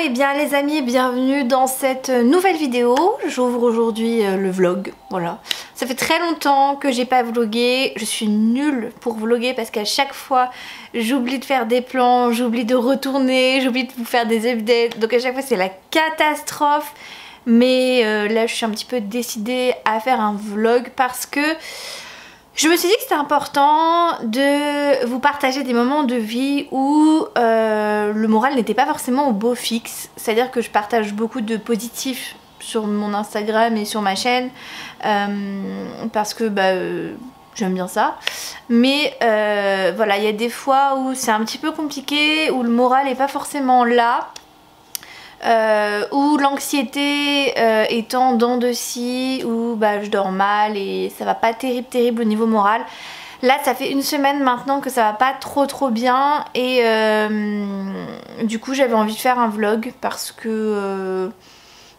et bien les amis, bienvenue dans cette nouvelle vidéo. J'ouvre aujourd'hui le vlog, voilà. Ça fait très longtemps que j'ai pas vlogué, je suis nulle pour vloguer parce qu'à chaque fois j'oublie de faire des plans, j'oublie de retourner, j'oublie de vous faire des updates, donc à chaque fois c'est la catastrophe. Mais là je suis un petit peu décidée à faire un vlog parce que je me suis dit que c'était important de vous partager des moments de vie où le moral n'était pas forcément au beau fixe. C'est-à-dire que je partage beaucoup de positifs sur mon Instagram et sur ma chaîne parce que j'aime bien ça. Mais voilà, il y a des fois où c'est un petit peu compliqué, où le moral n'est pas forcément là. Où l'anxiété est en dents de scie, où je dors mal et ça va pas terrible au niveau moral. Là ça fait une semaine maintenant que ça va pas trop bien et du coup j'avais envie de faire un vlog parce que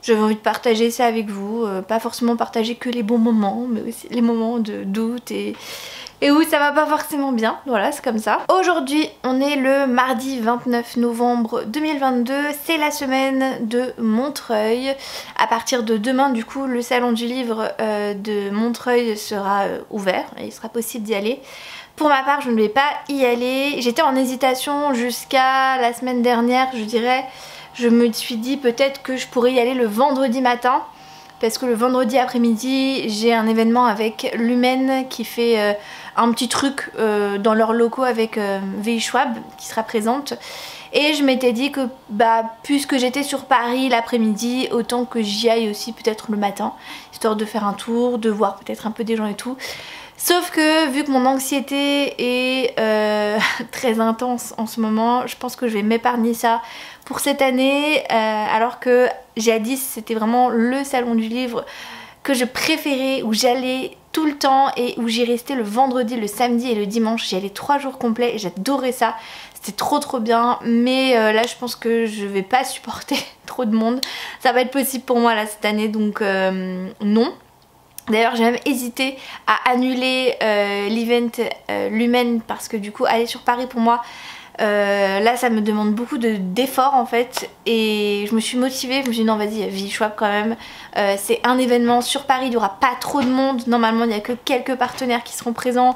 j'avais envie de partager ça avec vous, pas forcément partager que les bons moments mais aussi les moments de doute et où ça va pas forcément bien, voilà c'est comme ça. Aujourd'hui on est le mardi 29 novembre 2022, c'est la semaine de Montreuil. À partir de demain du coup le salon du livre de Montreuil sera ouvert et il sera possible d'y aller. Pour ma part je ne vais pas y aller, j'étais en hésitation jusqu'à la semaine dernière je dirais. Je me suis dit peut-être que je pourrais y aller le vendredi matin. Parce que le vendredi après-midi j'ai un événement avec Lumen qui fait un petit truc dans leurs locaux avec VI Schwab qui sera présente. Et je m'étais dit que puisque j'étais sur Paris l'après-midi, autant que j'y aille aussi peut-être le matin, histoire de faire un tour, de voir peut-être un peu des gens et tout. Sauf que vu que mon anxiété est très intense en ce moment, je pense que je vais m'épargner ça pour cette année, alors que jadis c'était vraiment le salon du livre que je préférais, où j'allais tout le temps et où j'y restais le vendredi, le samedi et le dimanche. J'y allais 3 jours complets et j'adorais ça, c'était trop bien. Mais là je pense que je vais pas supporter trop de monde, ça va être possible pour moi là cette année, donc non. D'ailleurs j'ai même hésité à annuler l'event Lumen parce que du coup aller sur Paris pour moi là ça me demande beaucoup d'efforts en fait. Et je me suis motivée, je me suis dit non vas-y VI Schwab quand même, c'est un événement sur Paris, il n'y aura pas trop de monde, normalement il n'y a que quelques partenaires qui seront présents,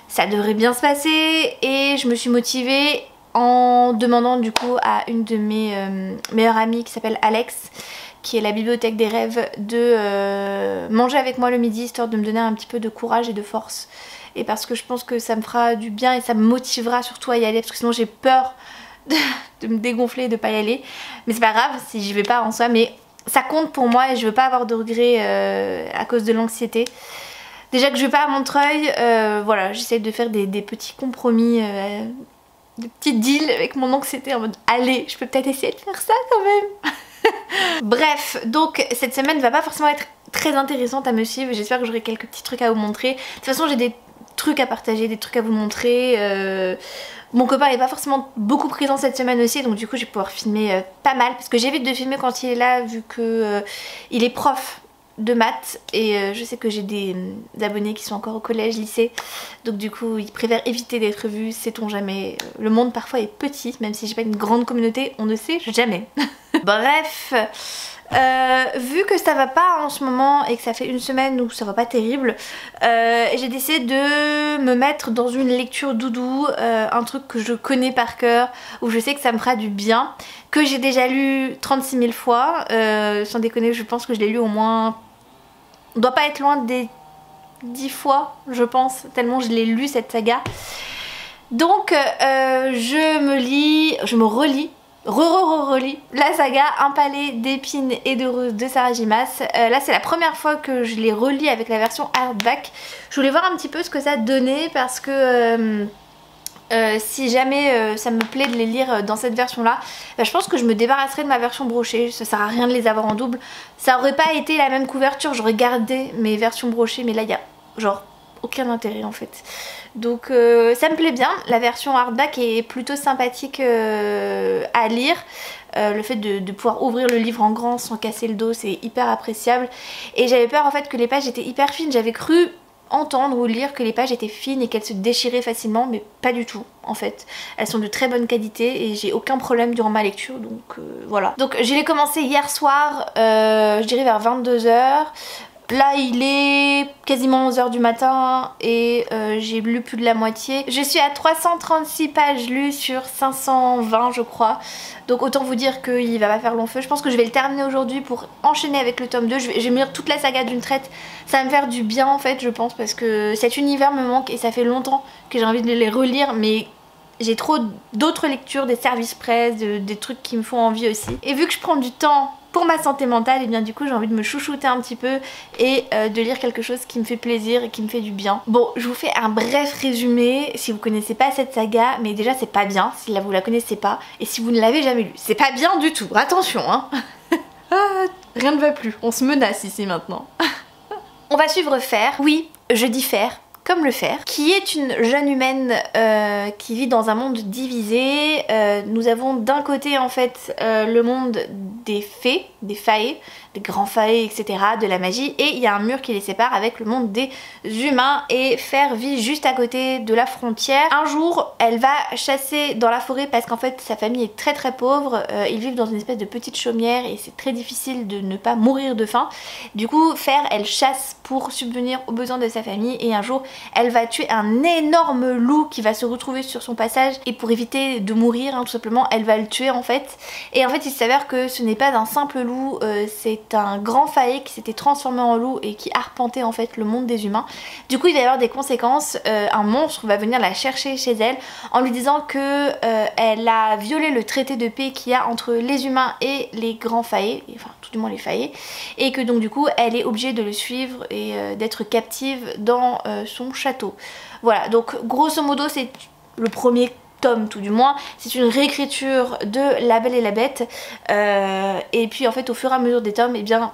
ça devrait bien se passer. Et je me suis motivée en demandant du coup à une de mes meilleures amies qui s'appelle Alex, qui est la bibliothèque des rêves, de manger avec moi le midi, histoire de me donner un petit peu de courage et de force. Et parce que je pense que ça me fera du bien et ça me motivera surtout à y aller, parce que sinon j'ai peur de me dégonfler et de pas y aller. Mais c'est pas grave si j'y vais pas en soi, mais ça compte pour moi et je veux pas avoir de regrets à cause de l'anxiété. Déjà que je vais pas à Montreuil, voilà, j'essaie de faire des petits compromis, des petits deals avec mon anxiété en mode allez, je peux peut-être essayer de faire ça quand même. Bref, donc cette semaine va pas forcément être très intéressante à me suivre, j'espère que j'aurai quelques petits trucs à vous montrer. De toute façon j'ai des trucs à partager, des trucs à vous montrer. Mon copain n'est pas forcément beaucoup présent cette semaine aussi, donc du coup je vais pouvoir filmer pas mal, parce que j'évite de filmer quand il est là vu que il est prof de maths et je sais que j'ai des abonnés qui sont encore au collège, lycée, donc du coup ils préfèrent éviter d'être vus, sait-on jamais. Le monde parfois est petit, même si j'ai pas une grande communauté, on ne sait jamais. Bref, vu que ça va pas en ce moment et que ça fait une semaine où ça va pas terrible, j'ai décidé de me mettre dans une lecture doudou, un truc que je connais par cœur, où je sais que ça me fera du bien, que j'ai déjà lu 36 000 fois, sans déconner je pense que je l'ai lu au moins, on doit pas être loin des 10 fois je pense, tellement je l'ai lu cette saga. Donc je me relis la saga Un palais d'épines et de roses de Sarah J. Maas. Là c'est la première fois que je les relis avec la version hardback. Je voulais voir un petit peu ce que ça donnait parce que si jamais ça me plaît de les lire dans cette version là, je pense que je me débarrasserai de ma version brochée. Ça sert à rien de les avoir en double, ça aurait pas été la même couverture, j'aurais gardé mes versions brochées, mais là il y a genre aucun intérêt en fait. Donc ça me plaît bien, la version hardback est plutôt sympathique à lire. Le fait de pouvoir ouvrir le livre en grand sans casser le dos, c'est hyper appréciable. Et j'avais peur en fait que les pages étaient hyper fines, j'avais cru entendre ou lire que les pages étaient fines et qu'elles se déchiraient facilement, mais pas du tout en fait. Elles sont de très bonne qualité et j'ai aucun problème durant ma lecture, donc voilà. Donc je l'ai commencé hier soir, je dirais vers 22h. Là il est quasiment 11h du matin et j'ai lu plus de la moitié. Je suis à 336 pages lues sur 520 je crois. Donc autant vous dire qu'il va pas faire long feu. Je pense que je vais le terminer aujourd'hui pour enchaîner avec le tome 2. Je vais me lire toute la saga d'une traite. Ça va me faire du bien en fait je pense, parce que cet univers me manque et ça fait longtemps que j'ai envie de les relire, mais j'ai trop d'autres lectures, des services presse, des trucs qui me font envie aussi. Et vu que je prends du temps pour ma santé mentale, et bien du coup j'ai envie de me chouchouter un petit peu et de lire quelque chose qui me fait plaisir et qui me fait du bien. Bon, je vous fais un bref résumé si vous connaissez pas cette saga, mais déjà c'est pas bien si là vous la connaissez pas, et si vous ne l'avez jamais lu, c'est pas bien du tout, attention hein. Rien ne va plus, on se menace ici maintenant. On va suivre Fer, oui je dis Fer, comme le fer, qui est une jeune humaine qui vit dans un monde divisé. Nous avons d'un côté en fait le monde des fées, des faées, des grands faées, etc., de la magie, et il y a un mur qui les sépare avec le monde des humains, et Fer vit juste à côté de la frontière. Un jour, elle va chasser dans la forêt parce qu'en fait sa famille est très très pauvre, ils vivent dans une espèce de petite chaumière et c'est très difficile de ne pas mourir de faim. Du coup, Fer, elle chasse pour subvenir aux besoins de sa famille, et un jour, elle va tuer un énorme loup qui va se retrouver sur son passage, et pour éviter de mourir hein, tout simplement, elle va le tuer en fait. Et en fait il s'avère que ce n'est pas un simple loup, c'est un grand faé qui s'était transformé en loup et qui arpentait en fait le monde des humains. Du coup il va y avoir des conséquences, un monstre va venir la chercher chez elle en lui disant que elle a violé le traité de paix qu'il y a entre les humains et les grands faés, enfin tout du moins les faés, et que donc du coup elle est obligée de le suivre et d'être captive dans son château. Voilà, donc grosso modo c'est le premier tome tout du moins, c'est une réécriture de La Belle et la Bête, et puis en fait au fur et à mesure des tomes, et bien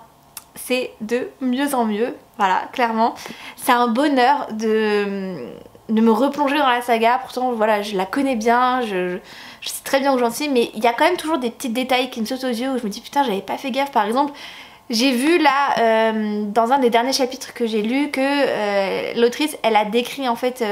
c'est de mieux en mieux, voilà, clairement. C'est un bonheur de me replonger dans la saga, pourtant voilà je la connais bien, je sais très bien où j'en suis, mais il y a quand même toujours des petits détails qui me sautent aux yeux où je me dis putain j'avais pas fait gaffe. Par exemple, j'ai vu là dans un des derniers chapitres que j'ai lu que l'autrice elle a décrit en fait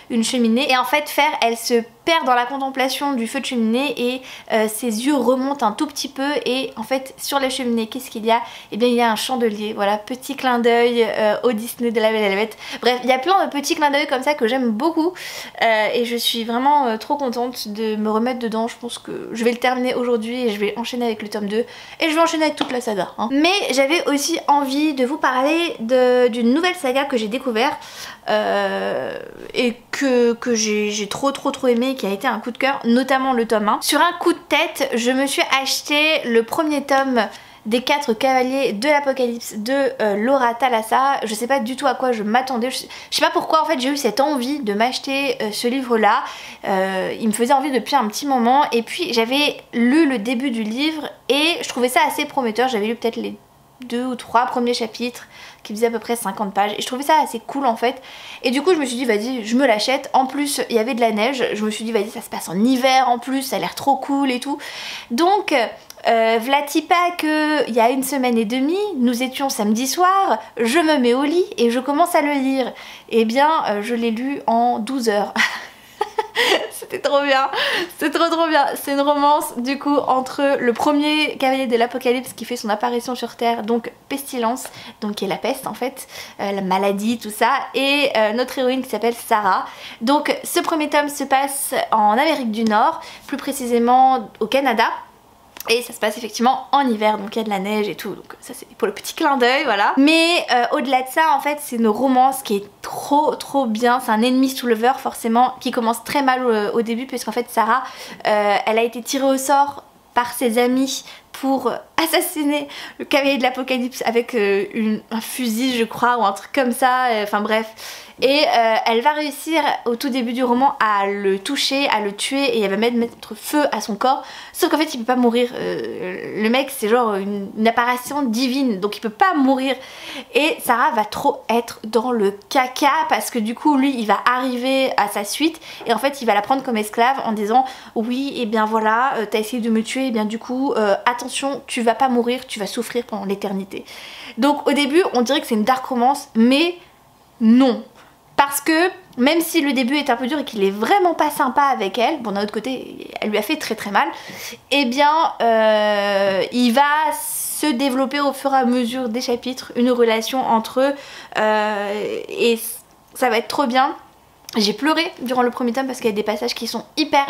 une cheminée, et en fait Fer elle se perd dans la contemplation du feu de cheminée et ses yeux remontent un tout petit peu, et en fait sur la cheminée qu'est-ce qu'il y a? Eh bien il y a un chandelier, voilà, petit clin d'œil au Disney de La Belle et la Bête. Bref, il y a plein de petits clins d'œil comme ça que j'aime beaucoup, et je suis vraiment trop contente de me remettre dedans. Je pense que je vais le terminer aujourd'hui et je vais enchaîner avec le tome 2 et je vais enchaîner avec toute la saga hein. Mais j'avais aussi envie de vous parler d'une nouvelle saga que j'ai découvert et que j'ai trop aimé, qui a été un coup de cœur, notamment le tome 1. Sur un coup de tête, je me suis acheté le premier tome des 4 cavaliers de l'Apocalypse de Laura Thalassa. Je sais pas du tout à quoi je m'attendais, je sais pas pourquoi en fait j'ai eu cette envie de m'acheter ce livre là, il me faisait envie depuis un petit moment, et puis j'avais lu le début du livre et je trouvais ça assez prometteur. J'avais lu peut-être les 2 ou 3 premiers chapitres qui faisaient à peu près 50 pages et je trouvais ça assez cool en fait, et du coup je me suis dit vas-y je me l'achète. En plus il y avait de la neige, je me suis dit vas-y ça se passe en hiver en plus, ça a l'air trop cool et tout, donc v'là-t-il pas que il y a 1 semaine et demie, nous étions samedi soir, je me mets au lit et je commence à le lire. Et bien je l'ai lu en 12 heures. C'était trop bien, c'est trop bien. C'est une romance du coup entre le premier cavalier de l'Apocalypse qui fait son apparition sur Terre, donc Pestilence, donc qui est la peste en fait, la maladie, tout ça, et notre héroïne qui s'appelle Sarah. Donc ce premier tome se passe en Amérique du Nord, plus précisément au Canada. Et ça se passe effectivement en hiver, donc il y a de la neige et tout, donc ça c'est pour le petit clin d'œil, voilà. Mais au-delà de ça, en fait, c'est une romance qui est trop bien. C'est un enemies to lover forcément, qui commence très mal au début, puisqu'en fait Sarah, elle a été tirée au sort par ses amis pour assassiner le cavalier de l'Apocalypse avec un fusil je crois, ou un truc comme ça, enfin bref. Et elle va réussir au tout début du roman à le toucher, à le tuer, et elle va même mettre feu à son corps, sauf qu'en fait il peut pas mourir. Le mec c'est genre une apparition divine, donc il peut pas mourir, et Sarah va trop être dans le caca parce que du coup lui il va arriver à sa suite et en fait il va la prendre comme esclave en disant oui et bien voilà t'as essayé de me tuer, et bien du coup attention tu vas pas mourir, tu vas souffrir pendant l'éternité. Donc au début on dirait que c'est une dark romance, mais non. parce que même si le début est un peu dur et qu'il est vraiment pas sympa avec elle, bon d'un autre côté elle lui a fait très très mal, et bien il va se développer au fur et à mesure des chapitres une relation entre eux et ça va être trop bien. J'ai pleuré durant le premier tome parce qu'il y a des passages qui sont hyper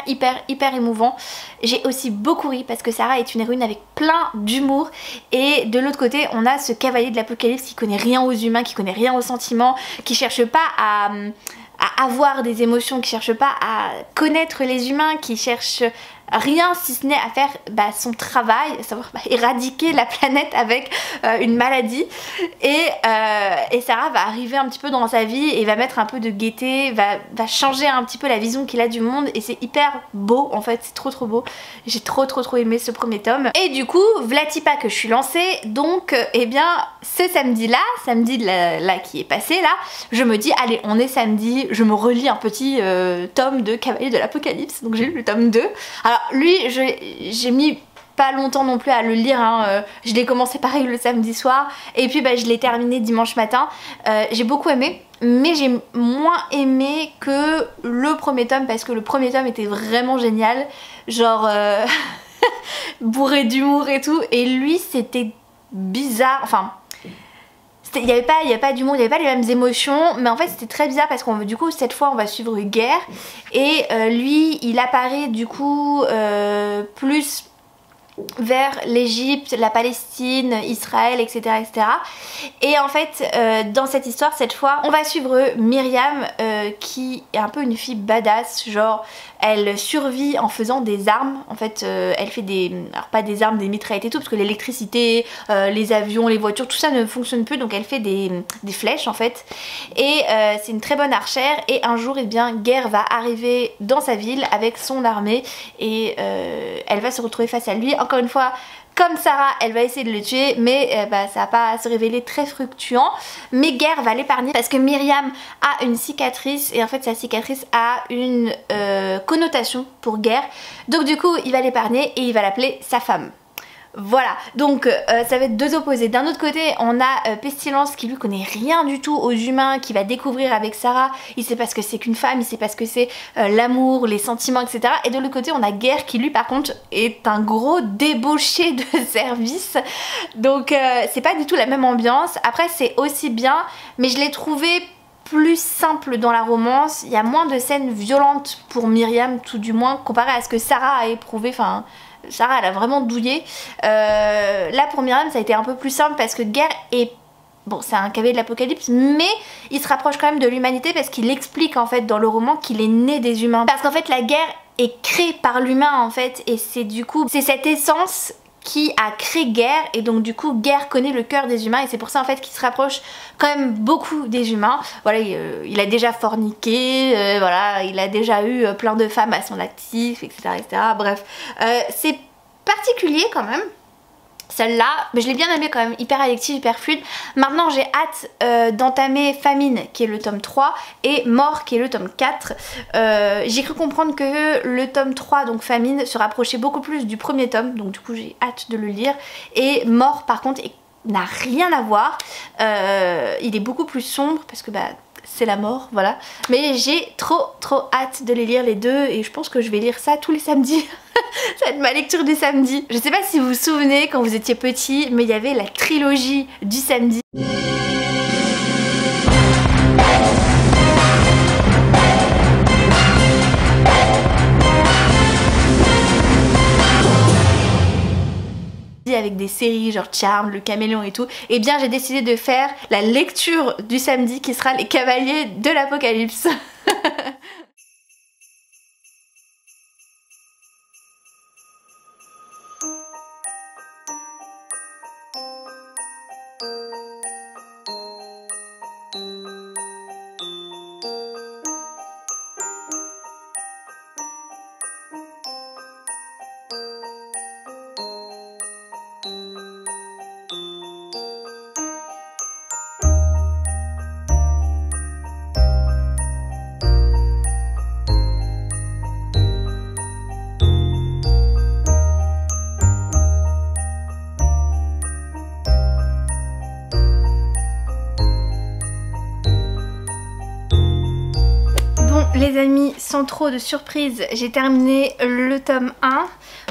émouvants. J'ai aussi beaucoup ri parce que Sarah est une héroïne avec plein d'humour. Et de l'autre côté on a ce cavalier de l'apocalypse qui connaît rien aux humains, qui connaît rien aux sentiments, qui cherche pas à avoir des émotions, qui cherche pas à connaître les humains, qui cherche rien si ce n'est à faire son travail, à savoir éradiquer la planète avec une maladie. Et Sarah va arriver un petit peu dans sa vie et va mettre un peu de gaieté, va changer un petit peu la vision qu'il a du monde, et c'est hyper beau en fait, c'est trop beau. J'ai trop aimé ce premier tome. Et du coup, v'là-t-il pas que je suis lancée, donc eh bien ce samedi là qui est passé là, je me dis allez on est samedi, je me relis un petit tome de Cavalier de l'Apocalypse, donc j'ai lu le tome 2. Alors lui j'ai mis pas longtemps non plus à le lire, hein. Je l'ai commencé pareil le samedi soir et puis je l'ai terminé dimanche matin. J'ai beaucoup aimé, mais j'ai moins aimé que le premier tome parce que le premier tome était vraiment génial, genre bourré d'humour et tout, et lui c'était bizarre, enfin il n'y avait pas d'humour, il n'y avait pas les mêmes émotions, mais en fait c'était très bizarre parce qu'on du coup cette fois on va suivre Guerre et lui il apparaît du coup plus vers l'Égypte, la Palestine, Israël, etc. Et en fait dans cette histoire cette fois on va suivre Myriam qui est un peu une fille badass, genre elle survit en faisant des armes. En fait elle fait alors pas des armes, des mitraillettes et tout, parce que l'électricité, les avions, les voitures, tout ça ne fonctionne plus, donc elle fait des flèches en fait. Et c'est une très bonne archère, et un jour Guerre va arriver dans sa ville avec son armée et elle va se retrouver face à lui. Encore une fois, comme Sarah, elle va essayer de le tuer, mais ça va pas se révéler très fructueux. Mais Guerre va l'épargner parce que Myriam a une cicatrice, et en fait sa cicatrice a une connotation pour Guerre. Donc du coup il va l'épargner et il va l'appeler sa femme. Voilà, donc ça va être deux opposés. D'un autre côté on a Pestilence qui lui connaît rien du tout aux humains, qui va découvrir avec Sarah, il sait pas ce que c'est qu'une femme, il sait pas ce que c'est l'amour, les sentiments, etc. Et de l'autre côté on a Guerre qui lui par contre est un gros débauché de service, donc c'est pas du tout la même ambiance. Après c'est aussi bien, mais je l'ai trouvé plus simple dans la romance, il y a moins de scènes violentes pour Myriam tout du moins comparé à ce que Sarah a éprouvé, enfin Sarah elle a vraiment douillé. Là pour Myriam ça a été un peu plus simple parce que Guerre est... Bon c'est un cavalier de l'Apocalypse, mais il se rapproche quand même de l'humanité parce qu'il explique en fait dans le roman qu'il est né des humains. Parce qu'en fait la guerre est créée par l'humain en fait, et c'est du coup c'est cette essence qui a créé Guerre, et donc du coup Guerre connaît le cœur des humains, et c'est pour ça en fait qu'il se rapproche quand même beaucoup des humains. Voilà, il a déjà forniqué, voilà, il a déjà eu plein de femmes à son actif, etc. Bref, c'est particulier quand même. Celle-là, mais je l'ai bien aimée quand même, hyper addictive, hyper fluide. Maintenant j'ai hâte d'entamer Famine qui est le tome 3 et Mort qui est le tome 4. J'ai cru comprendre que le tome 3, donc Famine, se rapprochait beaucoup plus du premier tome, donc du coup j'ai hâte de le lire. Et Mort par contre n'a rien à voir, il est beaucoup plus sombre parce que c'est la mort, voilà. Mais j'ai trop hâte de les lire les deux, et je pense que je vais lire ça tous les samedis. Ça va être ma lecture du samedi. Je sais pas si vous vous souvenez quand vous étiez petit, mais il y avait la trilogie du samedi. Avec des séries genre Charmed, Le Caméléon et tout, et bien j'ai décidé de faire la lecture du samedi qui sera Les Cavaliers de l'Apocalypse. les amis, sans trop de surprise, j'ai terminé le tome 1.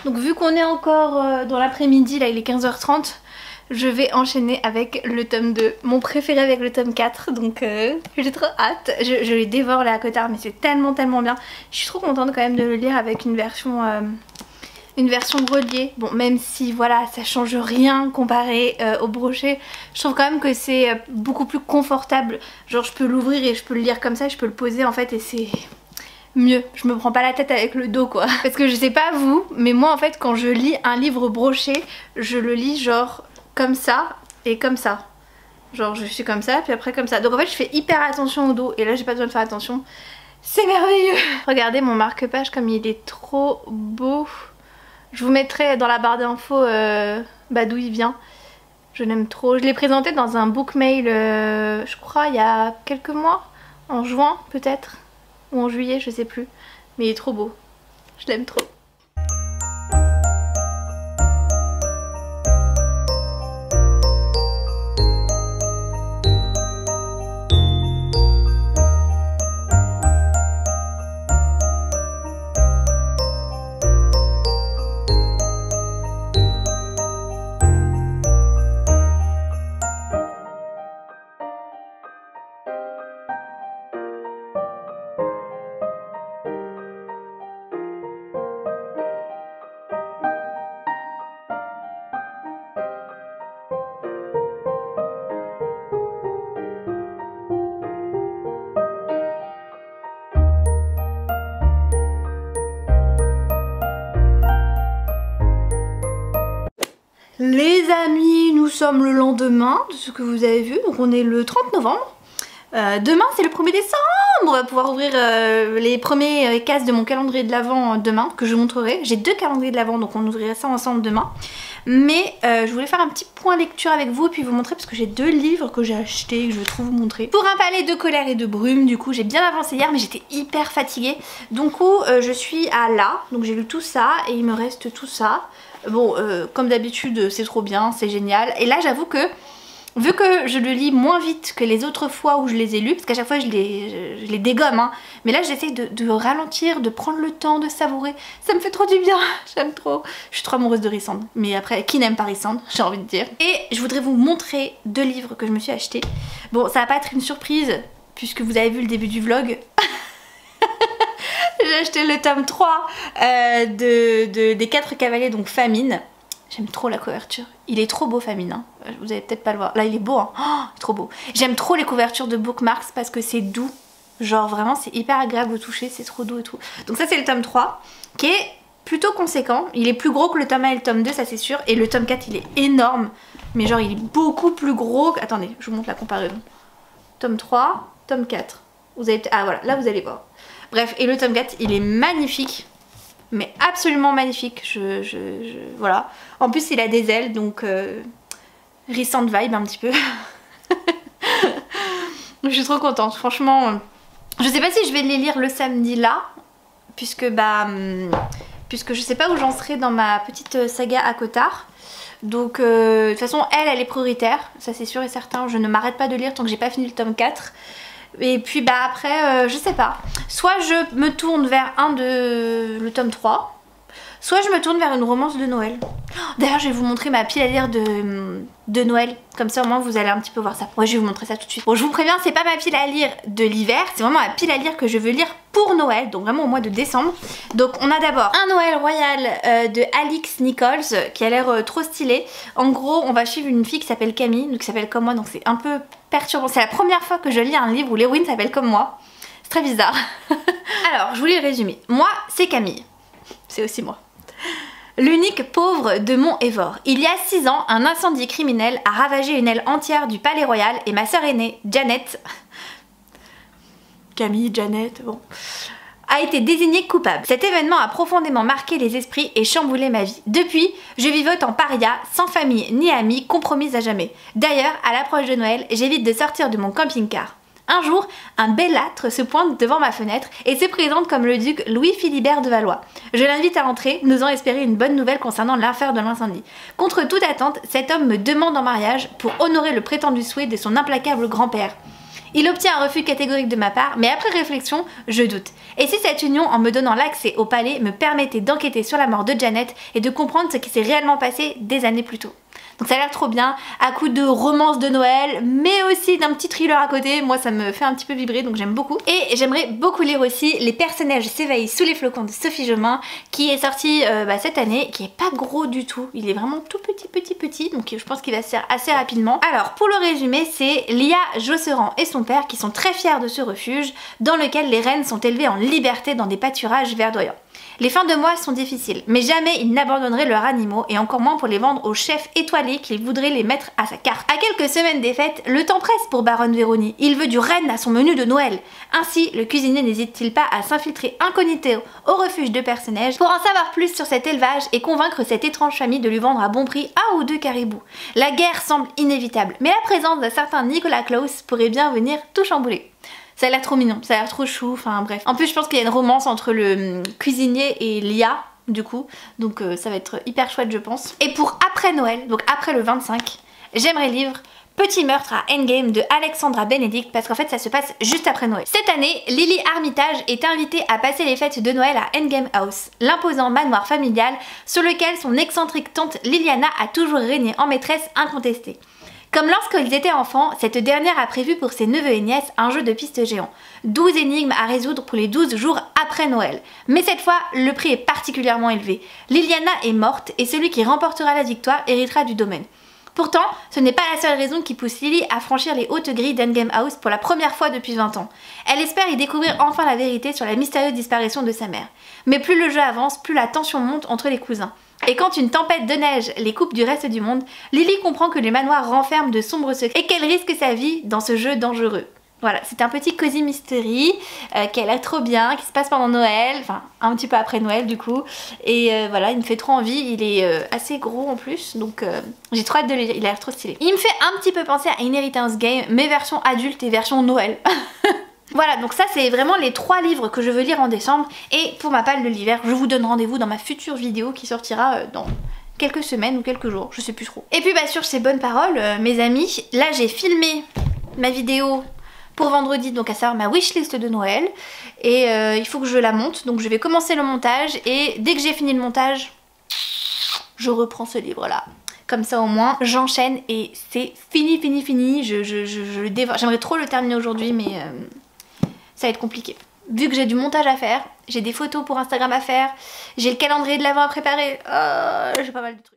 Donc vu qu'on est encore dans l'après-midi, là il est 15h30, je vais enchaîner avec le tome 2, mon préféré avec le tome 4, donc j'ai trop hâte. Je les dévore là à Cotard, mais c'est tellement bien. Je suis trop contente quand même de le lire avec une version reliée. Bon, même si voilà, ça change rien comparé au brochet, je trouve quand même que c'est beaucoup plus confortable. Genre je peux l'ouvrir et je peux le lire comme ça, je peux le poser en fait et c'est mieux. Je me prends pas la tête avec le dos quoi. Parce que je sais pas vous, mais moi en fait quand je lis un livre broché, je le lis genre comme ça et comme ça. Genre je suis comme ça puis après comme ça. Donc en fait je fais hyper attention au dos et là j'ai pas besoin de faire attention. C'est merveilleux. Regardez mon marque-page comme il est trop beau. Je vous mettrai dans la barre d'infos d'où il vient. Je l'aime trop. Je l'ai présenté dans un book mail, je crois, il y a quelques mois. En juin peut-être. Ou en juillet, je sais plus. Mais il est trop beau. Je l'aime trop. Les amis, nous sommes le lendemain de ce que vous avez vu, donc on est le 30 novembre. Demain c'est le 1er décembre, on va pouvoir ouvrir les premiers cases de mon calendrier de l'Avent demain, que je vous montrerai. J'ai 2 calendriers de l'Avent, donc on ouvrira ça ensemble demain. Mais je voulais faire un petit point lecture avec vous et puis vous montrer parce que j'ai 2 livres que j'ai achetés et que je vais trop vous montrer. Pour un palais de colère et de brume, du coup j'ai bien avancé hier mais j'étais hyper fatiguée. Donc je suis à là, donc j'ai lu tout ça et il me reste tout ça. Bon, comme d'habitude c'est trop bien, c'est génial. Et là j'avoue que vu que je le lis moins vite que les autres fois où je les ai lus, parce qu'à chaque fois je les dégomme, hein, mais là j'essaie de ralentir, de prendre le temps, de savourer. Ça me fait trop du bien, j'aime trop. Je suis trop amoureuse de Rissandre, mais après, qui n'aime pas Rissandre, j'ai envie de dire. Et je voudrais vous montrer 2 livres que je me suis achetés. Bon, ça va pas être une surprise, puisque vous avez vu le début du vlog. J'ai acheté le tome 3 des 4 cavaliers, donc Famine. J'aime trop la couverture. Il est trop beau Famine, hein. Vous allez peut-être pas le voir. Là il est beau, hein. Oh, trop beau. J'aime trop les couvertures de Bookmarks parce que c'est doux. Genre vraiment c'est hyper agréable au toucher, c'est trop doux et tout. Donc ça c'est le tome 3 qui est plutôt conséquent. Il est plus gros que le tome 1 et le tome 2, ça c'est sûr. Et le tome 4 il est énorme. Mais genre il est beaucoup plus gros. Attendez, je vous montre la comparaison. Tome 3, tome 4. Vous avez... Ah voilà, là vous allez voir. Bref, et le tome 4 il est magnifique. Mais absolument magnifique. Voilà. En plus il a des ailes donc Rissandre vibe un petit peu. Je suis trop contente. Franchement, je sais pas si je vais les lire le samedi là. Puisque je sais pas où j'en serai dans ma petite saga à Cotard. Donc de toute façon elle est prioritaire. Ça c'est sûr et certain. Je ne m'arrête pas de lire tant que j'ai pas fini le tome 4. Et puis après je sais pas, soit je me tourne vers le tome 3, soit je me tourne vers une romance de Noël. D'ailleurs je vais vous montrer ma pile à lire de Noël, comme ça au moins vous allez un petit peu voir ça. Ouais, je vais vous montrer ça tout de suite. Bon, je vous préviens, c'est pas ma pile à lire de l'hiver, c'est vraiment ma pile à lire que je veux lire pour Noël, donc vraiment au mois de décembre. Donc on a d'abord un Noël royal de Alix Nichols qui a l'air trop stylé. En gros on va suivre une fille qui s'appelle Camille, donc qui s'appelle comme moi, donc c'est un peu perturbant. C'est la première fois que je lis un livre où l'héroïne s'appelle comme moi. C'est très bizarre. Alors je vous lis le résumé. Moi c'est Camille, c'est aussi moi. L'unique pauvre de Mont-Évore. Il y a 6 ans, un incendie criminel a ravagé une aile entière du palais royal et ma sœur aînée, Janet, Camille, Janet, bon, a été désignée coupable. Cet événement a profondément marqué les esprits et chamboulé ma vie. Depuis, je vivote en paria, sans famille ni amis, compromise à jamais. D'ailleurs, à l'approche de Noël, j'évite de sortir de mon camping-car. Un jour, un bellâtre se pointe devant ma fenêtre et se présente comme le duc Louis-Philibert de Valois. Je l'invite à entrer, n'osant espérer une bonne nouvelle concernant l'affaire de l'incendie. Contre toute attente, cet homme me demande en mariage pour honorer le prétendu souhait de son implacable grand-père. Il obtient un refus catégorique de ma part, mais après réflexion, je doute. Et si cette union, en me donnant l'accès au palais, me permettait d'enquêter sur la mort de Janet et de comprendre ce qui s'est réellement passé des années plus tôt. Donc ça a l'air trop bien, à coup de romance de Noël, mais aussi d'un petit thriller à côté. Moi ça me fait un petit peu vibrer, donc j'aime beaucoup. Et j'aimerais beaucoup lire aussi Les personnages s'éveillent sous les flocons de Sophie Jomain, qui est sorti cette année, qui est pas gros du tout. Il est vraiment tout petit, donc je pense qu'il va se faire assez rapidement. Alors pour le résumé, c'est Lia Josserand et son père qui sont très fiers de ce refuge, dans lequel les reines sont élevées en liberté dans des pâturages verdoyants. Les fins de mois sont difficiles, mais jamais ils n'abandonneraient leurs animaux, et encore moins pour les vendre au chef étoilé qui voudrait les mettre à sa carte. À quelques semaines des fêtes, le temps presse pour Baronne Véronique. Il veut du renne à son menu de Noël. Ainsi, le cuisinier n'hésite-t-il pas à s'infiltrer incognito au refuge de Perce-Neige pour en savoir plus sur cet élevage et convaincre cette étrange famille de lui vendre à bon prix un ou deux caribous. La guerre semble inévitable, mais la présence d'un certain Nicolas Claus pourrait bien venir tout chambouler. Ça a l'air trop mignon, ça a l'air trop chou, enfin bref. En plus je pense qu'il y a une romance entre le cuisinier et Lia du coup, donc ça va être hyper chouette je pense. Et pour après Noël, donc après le 25, j'aimerais lire Petit meurtre à Endgame de Alexandra Benedict, parce qu'en fait ça se passe juste après Noël. Cette année, Lily Armitage est invitée à passer les fêtes de Noël à Endgame House, l'imposant manoir familial sur lequel son excentrique tante Liliana a toujours régné en maîtresse incontestée. Comme lorsqu'ils étaient enfants, cette dernière a prévu pour ses neveux et nièces un jeu de piste géant. 12 énigmes à résoudre pour les 12 jours après Noël. Mais cette fois, le prix est particulièrement élevé. Liliana est morte et celui qui remportera la victoire héritera du domaine. Pourtant, ce n'est pas la seule raison qui pousse Lily à franchir les hautes grilles d'Endgame House pour la première fois depuis 20 ans. Elle espère y découvrir enfin la vérité sur la mystérieuse disparition de sa mère. Mais plus le jeu avance, plus la tension monte entre les cousins. Et quand une tempête de neige les coupe du reste du monde, Lily comprend que le manoir renferme de sombres secrets et qu'elle risque sa vie dans ce jeu dangereux. Voilà, c'est un petit cozy mystery qui a l'air trop bien, qui se passe pendant Noël, enfin un petit peu après Noël du coup. Et voilà, il me fait trop envie, il est assez gros en plus, donc j'ai trop hâte de le lire, il a l'air trop stylé. Il me fait un petit peu penser à Inheritance Game, mais version adulte et version Noël. Voilà, donc ça c'est vraiment les 3 livres que je veux lire en décembre. Et pour ma palle de l'hiver, je vous donne rendez-vous dans ma future vidéo qui sortira dans quelques semaines ou quelques jours, je sais plus trop. Et puis bah sur ces bonnes paroles, mes amis, là j'ai filmé ma vidéo pour vendredi, donc à savoir ma wishlist de Noël. Et il faut que je la monte, donc je vais commencer le montage. Et dès que j'ai fini le montage, je reprends ce livre là. Comme ça au moins j'enchaîne et c'est fini. Je le dévore. J'aimerais trop le terminer aujourd'hui mais ça va être compliqué. Vu que j'ai du montage à faire, j'ai des photos pour Instagram à faire, j'ai le calendrier de l'Avent à préparer, j'ai pas mal de trucs.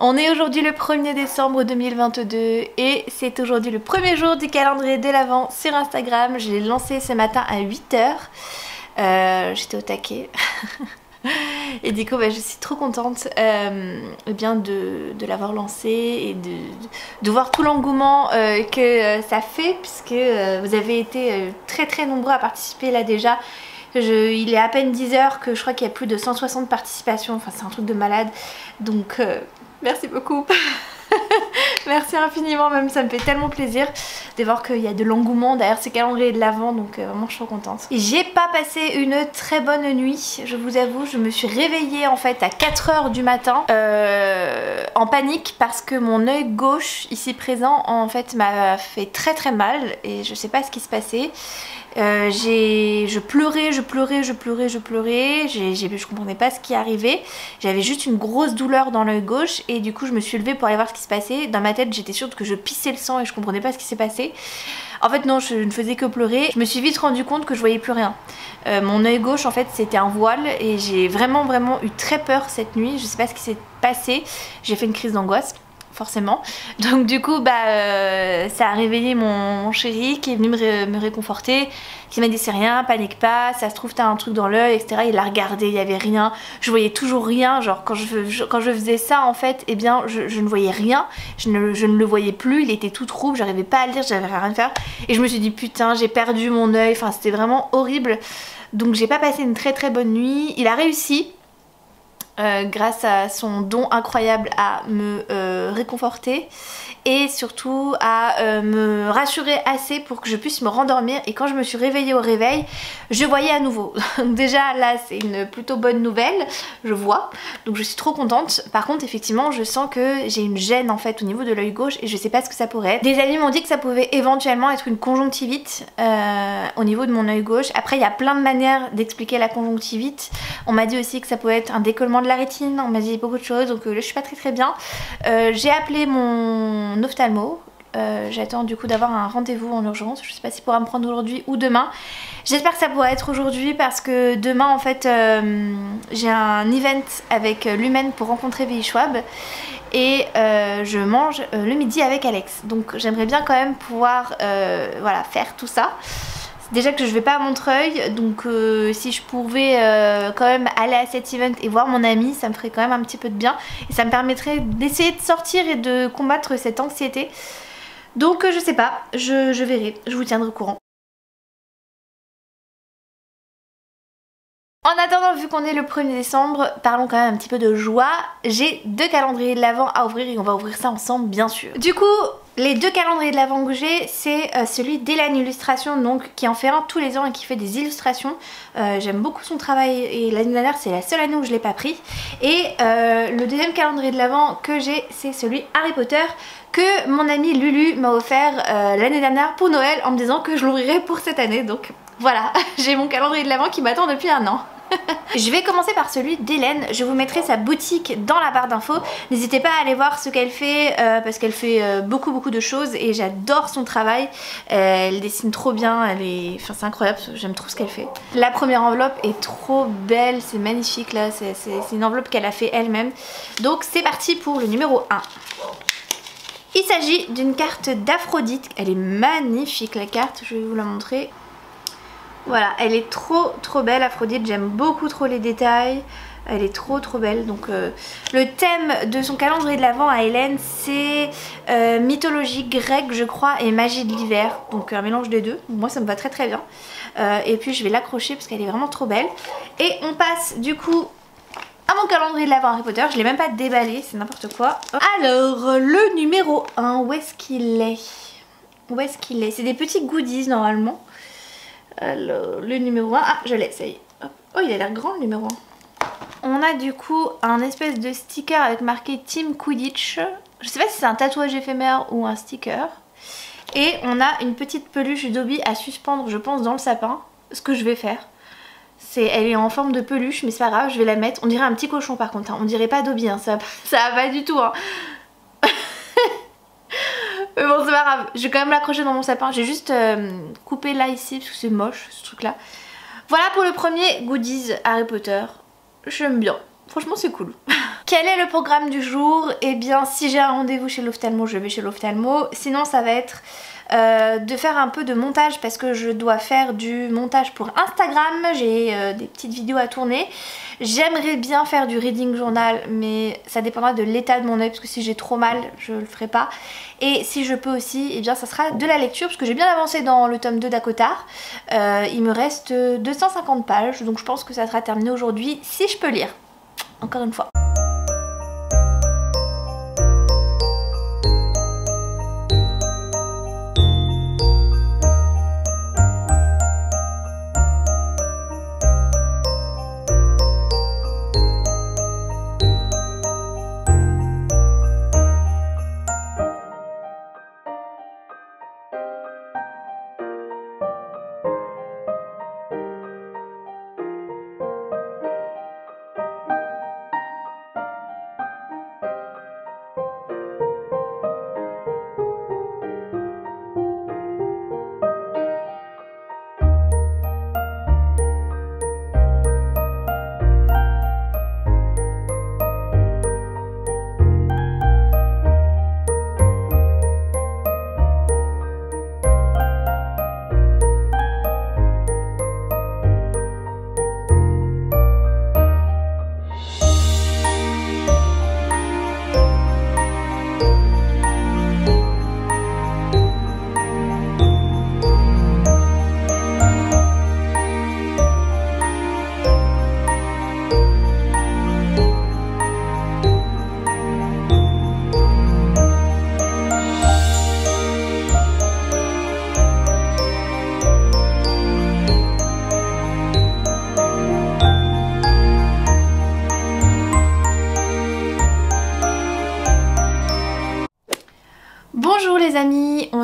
On est aujourd'hui le 1er décembre 2022 et c'est aujourd'hui le premier jour du calendrier de l'Avent sur Instagram. Je l'ai lancé ce matin à 8 h. J'étais au taquet. Et du coup bah, je suis trop contente bien de l'avoir lancé et de voir tout l'engouement que ça fait, puisque vous avez été très nombreux à participer là déjà. Il est à peine 10 h que je crois qu'il y a plus de 160 participations, enfin c'est un truc de malade, donc merci beaucoup. Merci infiniment, même ça me fait tellement plaisir de voir qu'il y a de l'engouement derrière ces calendriers de l'Avent, donc vraiment je suis trop contente. J'ai pas passé une très bonne nuit, je vous avoue. Je me suis réveillée en fait à 4 h du matin en panique parce que mon œil gauche ici présent en fait m'a fait très mal et je sais pas ce qui se passait. Je pleurais, je comprenais pas ce qui arrivait. J'avais juste une grosse douleur dans l'œil gauche et du coup je me suis levée pour aller voir ce qui se passait. Dans ma tête j'étais sûre que je pissais le sang et je comprenais pas ce qui s'est passé. En fait non, je ne faisais que pleurer. Je me suis vite rendu compte que je voyais plus rien. Mon œil gauche en fait c'était un voile et j'ai vraiment eu très peur cette nuit. Je sais pas ce qui s'est passé, j'ai fait une crise d'angoisse. forcément. Donc du coup ça a réveillé mon chéri qui est venu me réconforter, qui m'a dit c'est rien, panique pas, ça se trouve t'as un truc dans l'œil, etc. Il l'a regardé, il y avait rien, je voyais toujours rien, genre quand je faisais ça en fait, eh bien je ne voyais rien, je ne le voyais plus, il était tout trouble, j'arrivais pas à lire, j'avais rien à faire et je me suis dit putain j'ai perdu mon œil, enfin c'était vraiment horrible. Donc j'ai pas passé une très très bonne nuit. Il a réussi grâce à son don incroyable à me réconforter et surtout à me rassurer assez pour que je puisse me rendormir, et quand je me suis réveillée au réveil je voyais à nouveau. Donc déjà là c'est une plutôt bonne nouvelle, je vois, donc je suis trop contente. Par contre effectivement je sens que j'ai une gêne en fait au niveau de l'œil gauche et je sais pas ce que ça pourrait être. Des amis m'ont dit que ça pouvait éventuellement être une conjonctivite au niveau de mon œil gauche. Après il y a plein de manières d'expliquer la conjonctivite. On m'a dit aussi que ça pouvait être un décollement de la rétine, on m'a dit beaucoup de choses, donc là je suis pas très bien. J'ai appelé mon ophtalmo, j'attends du coup d'avoir un rendez-vous en urgence, je sais pas s'il pourra me prendre aujourd'hui ou demain. J'espère que ça pourra être aujourd'hui parce que demain en fait j'ai un event avec l'Humaine pour rencontrer VI Schwab et je mange le midi avec Alex, donc j'aimerais bien quand même pouvoir voilà, faire tout ça. Déjà que je vais pas à Montreuil, donc si je pouvais quand même aller à cet event et voir mon ami, ça me ferait quand même un petit peu de bien et ça me permettrait d'essayer de sortir et de combattre cette anxiété. Donc je sais pas, je verrai, je vous tiendrai au courant. En attendant, vu qu'on est le 1er décembre, parlons quand même un petit peu de joie. J'ai 2 calendriers de l'Avent à ouvrir et on va ouvrir ça ensemble bien sûr. Du coup, les 2 calendriers de l'Avent que j'ai, c'est celui d'Hélène Illustration, donc qui en fait un tous les ans et qui fait des illustrations. J'aime beaucoup son travail et l'année dernière c'est la seule année où je l'ai pas pris. Et le deuxième calendrier de l'Avent que j'ai, c'est celui Harry Potter que mon amie Lulu m'a offert l'année dernière pour Noël en me disant que je l'ouvrirais pour cette année. Donc voilà, j'ai mon calendrier de l'Avent qui m'attend depuis un an. Je vais commencer par celui d'Hélène, je vous mettrai sa boutique dans la barre d'infos. N'hésitez pas à aller voir ce qu'elle fait parce qu'elle fait beaucoup de choses et j'adore son travail. Elle dessine trop bien, enfin, c'est incroyable, j'aime trop ce qu'elle fait. La première enveloppe est trop belle, c'est magnifique là, c'est une enveloppe qu'elle a fait elle-même. Donc c'est parti pour le numéro 1. Il s'agit d'une carte d'Aphrodite, elle est magnifique la carte, je vais vous la montrer. Voilà, elle est trop belle Aphrodite, j'aime beaucoup trop les détails, elle est trop belle. Donc le thème de son calendrier de l'Avent à Hélène c'est mythologie grecque je crois et magie de l'hiver, donc un mélange des deux, moi ça me va très bien. Et puis je vais l'accrocher parce qu'elle est vraiment trop belle. Et on passe du coup à mon calendrier de l'Avent Harry Potter, je l'ai même pas déballé, c'est n'importe quoi. Alors le numéro 1, où est-ce qu'il est? Où est-ce qu'il est? C'est des petits goodies normalement. Alors, le numéro 1, ah je l'ai, ça y est. Hop. Oh il a l'air grand le numéro 1. On a du coup un espèce de sticker avec marqué Team Quidditch. Je sais pas si c'est un tatouage éphémère ou un sticker. Et on a une petite peluche Dobby à suspendre je pense dans le sapin. Ce que je vais faire. Elle est en forme de peluche mais c'est pas grave, je vais la mettre. On dirait un petit cochon par contre, hein. On dirait pas Dobby, hein. Ça va pas du tout. Hein. Mais bon c'est pas grave, je vais quand même l'accrocher dans mon sapin. J'ai juste coupé là ici parce que c'est moche ce truc là. Voilà pour le premier goodies Harry Potter. J'aime bien, franchement c'est cool. Quel est le programme du jour? Eh bien si j'ai un rendez-vous chez l'ophtalmo, je vais chez l'ophtalmo. Sinon ça va être de faire un peu de montage parce que je dois faire du montage pour Instagram. J'ai des petites vidéos à tourner. J'aimerais bien faire du reading journal mais ça dépendra de l'état de mon œil parce que si j'ai trop mal je le ferai pas. Et si je peux aussi, eh bien ça sera de la lecture parce que j'ai bien avancé dans le tome 2 d'Acotar. Il me reste 250 pages donc je pense que ça sera terminé aujourd'hui si je peux lire. Encore une fois.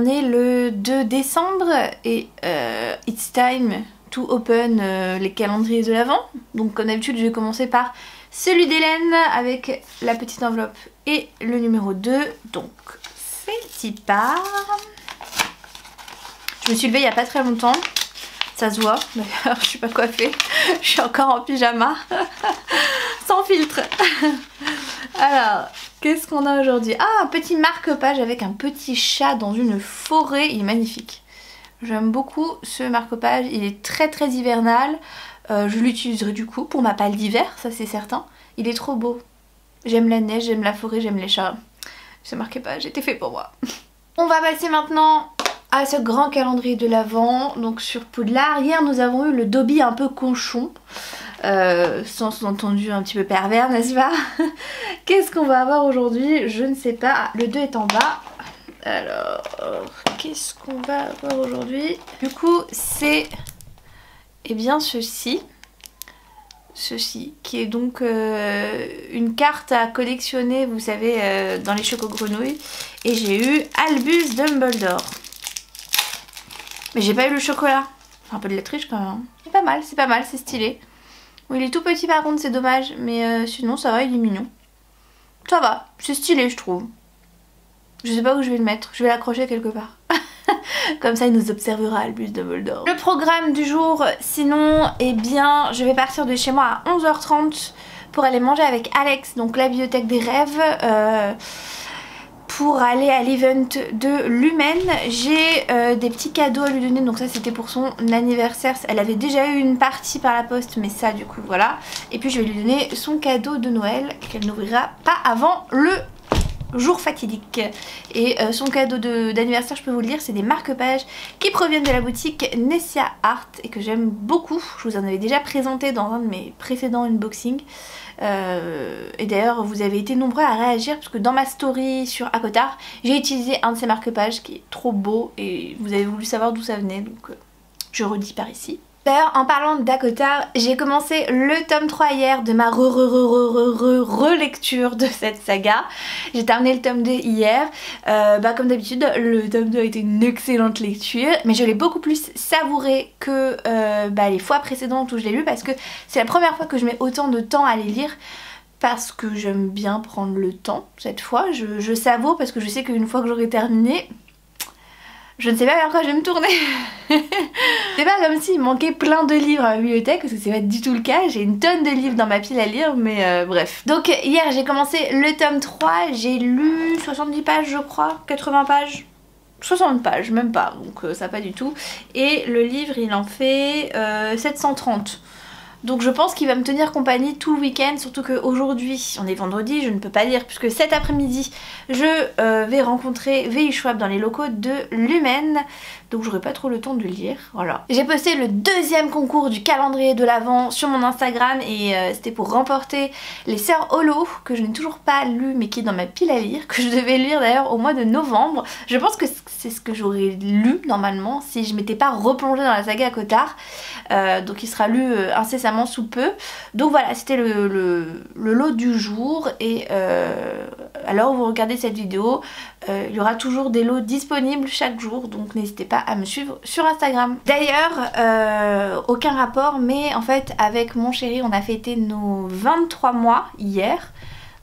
On est le 2 décembre et it's time to open les calendriers de l'Avent. Donc comme d'habitude je vais commencer par celui d'Hélène avec la petite enveloppe et le numéro 2. Donc c'est part. Je me suis levée il n'y a pas très longtemps. Ça se voit, d'ailleurs je suis pas coiffée, je suis encore en pyjama, sans filtre. Alors, qu'est-ce qu'on a aujourd'hui? Ah, un petit marque-page avec un petit chat dans une forêt, il est magnifique. J'aime beaucoup ce marque-page, il est très très hivernal. Je l'utiliserai du coup pour ma palle d'hiver, ça c'est certain. Il est trop beau. J'aime la neige, j'aime la forêt, j'aime les chats. Ce marque-page était fait pour moi. On va passer maintenant à ce grand calendrier de l'Avent, donc sur Poudlard. Hier nous avons eu le Dobby un peu cochon, sans sous-entendu un petit peu pervers, n'est-ce pas? Qu'est-ce qu'on va avoir aujourd'hui? Je ne sais pas. Ah, le 2 est en bas. Alors, qu'est-ce qu'on va avoir aujourd'hui? Du coup, c'est eh bien ceci. Ceci, qui est donc une carte à collectionner, vous savez, dans les choco-grenouilles. Et j'ai eu Albus Dumbledore. Mais j'ai pas eu le chocolat. Un peu de la triche quand même. Hein. C'est pas mal, c'est stylé. Bon, il est tout petit par contre, c'est dommage. Mais sinon ça va, il est mignon. Ça va, c'est stylé je trouve. Je sais pas où je vais le mettre. Je vais l'accrocher quelque part. Comme ça il nous observera Albus Dumbledore. Le programme du jour, sinon, eh bien, je vais partir de chez moi à 11h30 pour aller manger avec Alex, donc la bibliothèque des rêves. Pour aller à l'event de Lumen. J'ai des petits cadeaux à lui donner, donc ça c'était pour son anniversaire. Elle avait déjà eu une partie par la poste, mais ça du coup voilà. Et puis je vais lui donner son cadeau de Noël qu'elle n'ouvrira pas avant le jour fatidique. Et son cadeau d'anniversaire, je peux vous le dire, c'est des marque-pages qui proviennent de la boutique Nessia Art et que j'aime beaucoup. Je vous en avais déjà présenté dans un de mes précédents unboxings. Et d'ailleurs vous avez été nombreux à réagir parce que dans ma story sur Acotard j'ai utilisé un de ces marque-pages qui est trop beau et vous avez voulu savoir d'où ça venait, donc je redis par ici. D'ailleurs en parlant d'Acotard, j'ai commencé le tome 3 hier de ma relecture de cette saga. J'ai terminé le tome 2 hier. Comme d'habitude le tome 2 a été une excellente lecture, mais je l'ai beaucoup plus savouré que les fois précédentes où je l'ai lu, parce que c'est la première fois que je mets autant de temps à les lire. Parce que j'aime bien prendre le temps cette fois, je savoure parce que je sais qu'une fois que j'aurai terminé, je ne sais pas vers quoi je vais me tourner. C'est pas comme s'il manquait plein de livres à la bibliothèque, parce que c'est pas du tout le cas. J'ai une tonne de livres dans ma pile à lire, mais bref. Donc hier j'ai commencé le tome 3, j'ai lu 70 pages je crois, 80 pages, 60 pages, même pas, donc ça pas du tout. Et le livre il en fait 730. Donc je pense qu'il va me tenir compagnie tout le week-end, surtout qu'aujourd'hui, on est vendredi, je ne peux pas lire puisque cet après-midi, je vais rencontrer VI Schwab dans les locaux de Lumen. Donc j'aurai pas trop le temps de lire, voilà. J'ai posté le deuxième concours du calendrier de l'Avent sur mon Instagram et c'était pour remporter les Sœurs Holo, que je n'ai toujours pas lu mais qui est dans ma pile à lire, que je devais lire d'ailleurs au mois de novembre. Je pense que c'est ce que j'aurais lu normalement si je m'étais pas replongée dans la saga Acotard. Donc il sera lu incessamment sous peu. Donc voilà, c'était le lot du jour et à l'heure où vous regardez cette vidéo, il y aura toujours des lots disponibles chaque jour, donc n'hésitez pas à me suivre sur Instagram. D'ailleurs, aucun rapport, mais en fait avec mon chéri on a fêté nos 23 mois hier.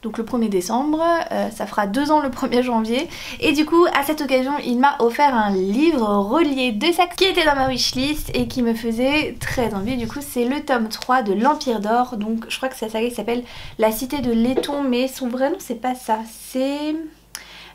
Donc le 1er décembre, ça fera 2 ans le 1er janvier. Et du coup, à cette occasion, il m'a offert un livre relié de sacs qui était dans ma wishlist et qui me faisait très envie. Du coup, c'est le tome 3 de l'Empire d'Or. Donc je crois que cette saga qui s'appelle La Cité de Laiton, mais son vrai nom c'est pas ça. C'est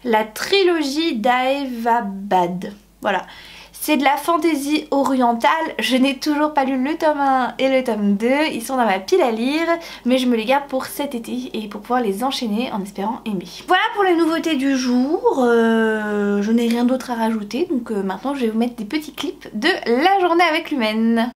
la trilogie d'Aevabad. Voilà. C'est de la fantaisie orientale, je n'ai toujours pas lu le tome 1 et le tome 2, ils sont dans ma pile à lire, mais je me les garde pour cet été et pour pouvoir les enchaîner en espérant aimer. Voilà pour les nouveautés du jour, je n'ai rien d'autre à rajouter, donc maintenant je vais vous mettre des petits clips de la journée avec Lumen.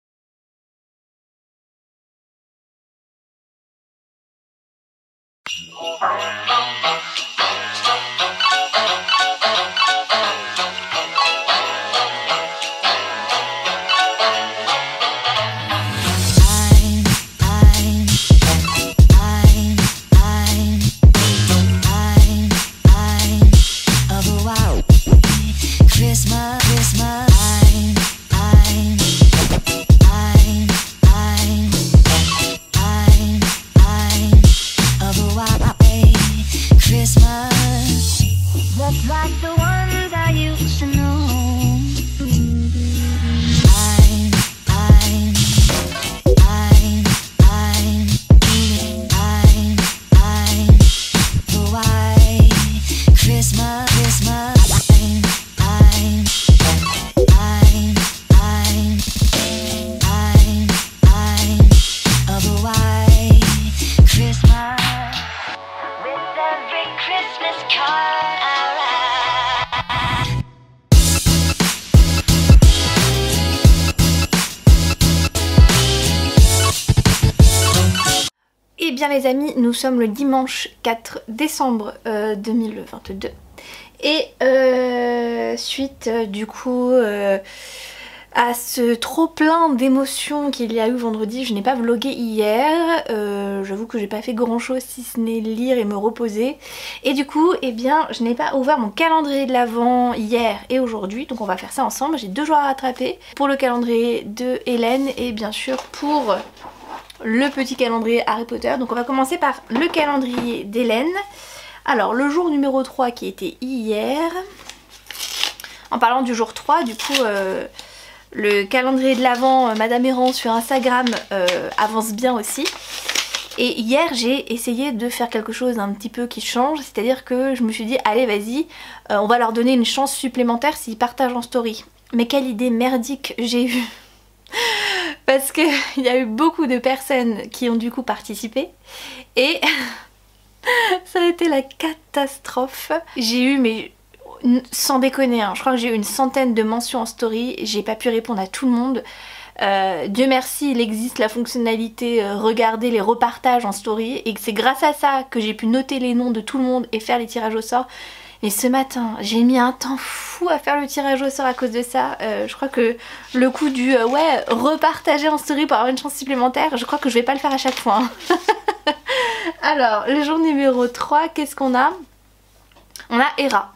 bien les amis, nous sommes le dimanche 4 décembre 2022 et suite du coup à ce trop plein d'émotions qu'il y a eu vendredi, je n'ai pas vlogué hier, j'avoue que j'ai pas fait grand chose si ce n'est lire et me reposer et du coup eh bien je n'ai pas ouvert mon calendrier de l'Avent hier et aujourd'hui, donc on va faire ça ensemble. J'ai 2 jours à rattraper pour le calendrier de Hélène et bien sûr pour le petit calendrier Harry Potter. Donc on va commencer par le calendrier d'Hélène. Alors le jour numéro 3 qui était hier, en parlant du jour 3 du coup le calendrier de l'Avent Madame Errant sur Instagram avance bien aussi. Et hier j'ai essayé de faire quelque chose un petit peu qui change, c'est à dire que je me suis dit allez vas-y on va leur donner une chance supplémentaire s'ils partagent en story. Mais quelle idée merdique j'ai eue parce qu'il y a eu beaucoup de personnes qui ont du coup participé et ça a été la catastrophe. J'ai eu, mais sans déconner, hein, je crois que j'ai eu une centaine de mentions en story, j'ai pas pu répondre à tout le monde. Dieu merci il existe la fonctionnalité regarder les repartages en story et que c'est grâce à ça que j'ai pu noter les noms de tout le monde et faire les tirages au sort. Et ce matin j'ai mis un temps fou à faire le tirage au sort à cause de ça. Je crois que le coup du ouais repartager en story pour avoir une chance supplémentaire, je crois que je vais pas le faire à chaque fois hein. Alors le jour numéro 3, qu'est-ce qu'on a? On a Héra,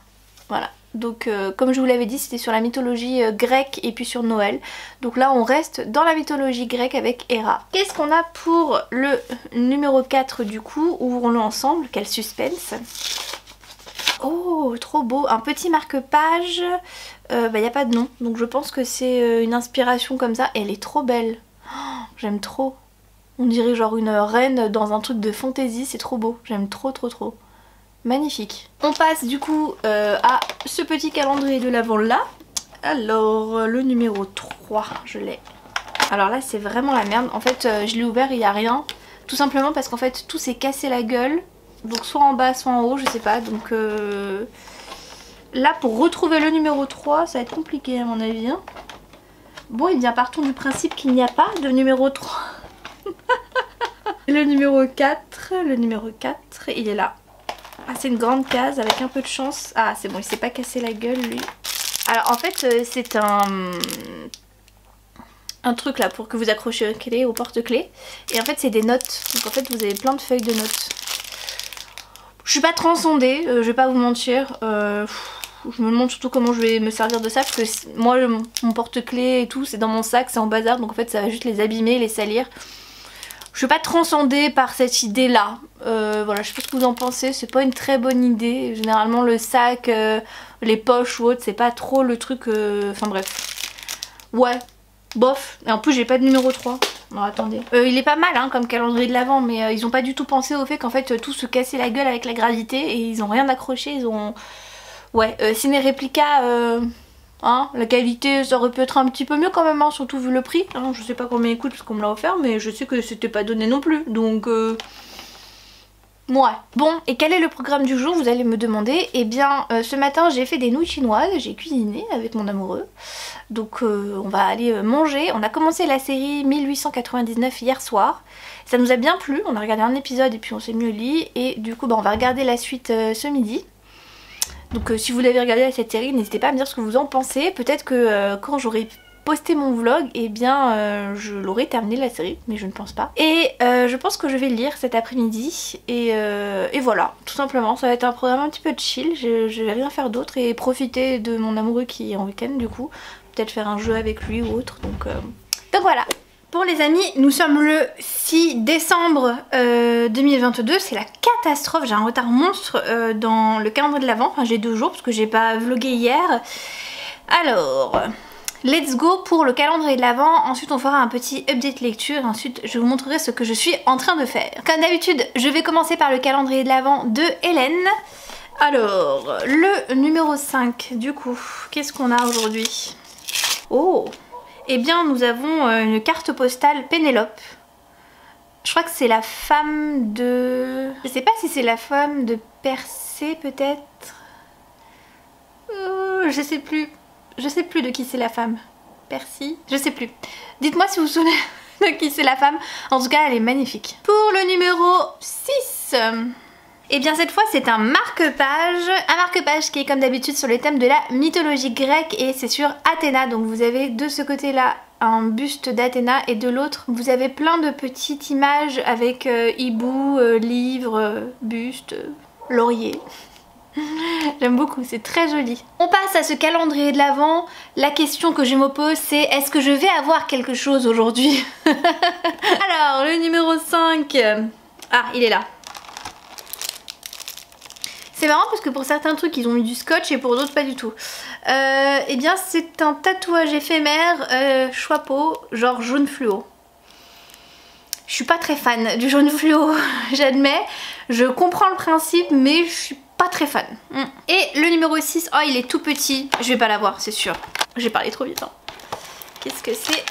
voilà. Donc comme je vous l'avais dit c'était sur la mythologie grecque et puis sur Noël. Donc là on reste dans la mythologie grecque avec Héra. Qu'est-ce qu'on a pour le numéro 4 du coup? Ouvrons-le ensemble, quel suspense. Oh trop beau, un petit marque-page, bah y a pas de nom. Donc je pense que c'est une inspiration comme ça. Et elle est trop belle, oh, j'aime trop. On dirait genre une reine dans un truc de fantaisie, c'est trop beau. J'aime trop trop trop. Magnifique. On passe du coup à ce petit calendrier de l'Avent là. Alors le numéro 3, je l'ai. Alors là c'est vraiment la merde. En fait je l'ai ouvert et il n'y a rien. Tout simplement parce qu'en fait tout s'est cassé la gueule. Donc soit en bas soit en haut, je sais pas. Donc là pour retrouver le numéro 3 ça va être compliqué à mon avis hein. Bon et bien partons du principe qu'il n'y a pas de numéro 3. Le numéro 4, il est là. Ah c'est une grande case avec un peu de chance. Ah c'est bon, il s'est pas cassé la gueule lui. Alors en fait c'est un truc là pour que vous accrochez aux clés, au porte-clés. Et en fait c'est des notes. Donc en fait vous avez plein de feuilles de notes. Je suis pas transcendée, je vais pas vous mentir. Je me demande surtout comment je vais me servir de ça parce que moi mon porte-clés et tout c'est dans mon sac, c'est en bazar. Donc en fait ça va juste les abîmer, les salir. Je suis pas transcendée par cette idée là. Voilà, je sais pas ce que vous en pensez, c'est pas une très bonne idée. Généralement le sac, les poches ou autre, c'est pas trop le truc, enfin bref. Ouais, bof. Et en plus j'ai pas de numéro 3. Non attendez. Il est pas mal hein, comme calendrier de l'Avent, mais ils ont pas du tout pensé au fait qu'en fait tout se cassait la gueule avec la gravité et ils ont rien accroché, ils ont... Ouais, Ciné Réplica... Hein, la qualité ça aurait pu être un petit peu mieux quand même hein, surtout vu le prix hein, je sais pas combien il coûte parce qu'on me l'a offert mais je sais que c'était pas donné non plus donc ouais. Bon et quel est le programme du jour vous allez me demander. Eh bien ce matin j'ai fait des nouilles chinoises, j'ai cuisiné avec mon amoureux donc on va aller manger. On a commencé la série 1899 hier soir, ça nous a bien plu, on a regardé un épisode et puis on s'est mis au lit et du coup bah, on va regarder la suite ce midi. Donc si vous l'avez regardé cette série, n'hésitez pas à me dire ce que vous en pensez. Peut-être que quand j'aurai posté mon vlog, eh bien je l'aurai terminé la série, mais je ne pense pas. Et je pense que je vais le lire cet après-midi. Et voilà, tout simplement, ça va être un programme un petit peu chill. Je vais rien faire d'autre et profiter de mon amoureux qui est en week-end du coup. Peut-être faire un jeu avec lui ou autre. Donc voilà. Bon les amis, nous sommes le 6 décembre 2022, c'est la catastrophe, j'ai un retard monstre dans le calendrier de l'Avent, enfin j'ai 2 jours parce que j'ai pas vlogué hier. Alors, let's go pour le calendrier de l'Avent, ensuite on fera un petit update lecture, ensuite je vous montrerai ce que je suis en train de faire. Comme d'habitude, je vais commencer par le calendrier de l'Avent de Hélène. Alors, le numéro 5 du coup, qu'est-ce qu'on a aujourd'hui? Oh! Eh bien nous avons une carte postale Pénélope. Je crois que c'est la femme de... Je sais pas si c'est la femme de Persée peut-être. Je sais plus. Je sais plus de qui c'est la femme. Percy? Je sais plus. Dites-moi si vous vous souvenez de qui c'est la femme. En tout cas, elle est magnifique. Pour le numéro 6, et bien cette fois c'est un marque-page qui est comme d'habitude sur le thème de la mythologie grecque et c'est sur Athéna. Donc vous avez de ce côté là un buste d'Athéna et de l'autre vous avez plein de petites images avec hibou, livre, buste, laurier. J'aime beaucoup, c'est très joli. On passe à ce calendrier de l'Avent. La question que je me pose c'est est-ce que je vais avoir quelque chose aujourd'hui? Alors le numéro 5, ah il est là. C'est marrant parce que pour certains trucs ils ont mis du scotch et pour d'autres pas du tout. Eh bien c'est un tatouage éphémère choix peau genre jaune fluo. Je suis pas très fan du jaune fluo, j'admets. Je comprends le principe mais je suis pas très fan. Et le numéro 6, oh il est tout petit. Je vais pas l'avoir c'est sûr. J'ai parlé trop vite. Hein. Qu'est-ce que c'est?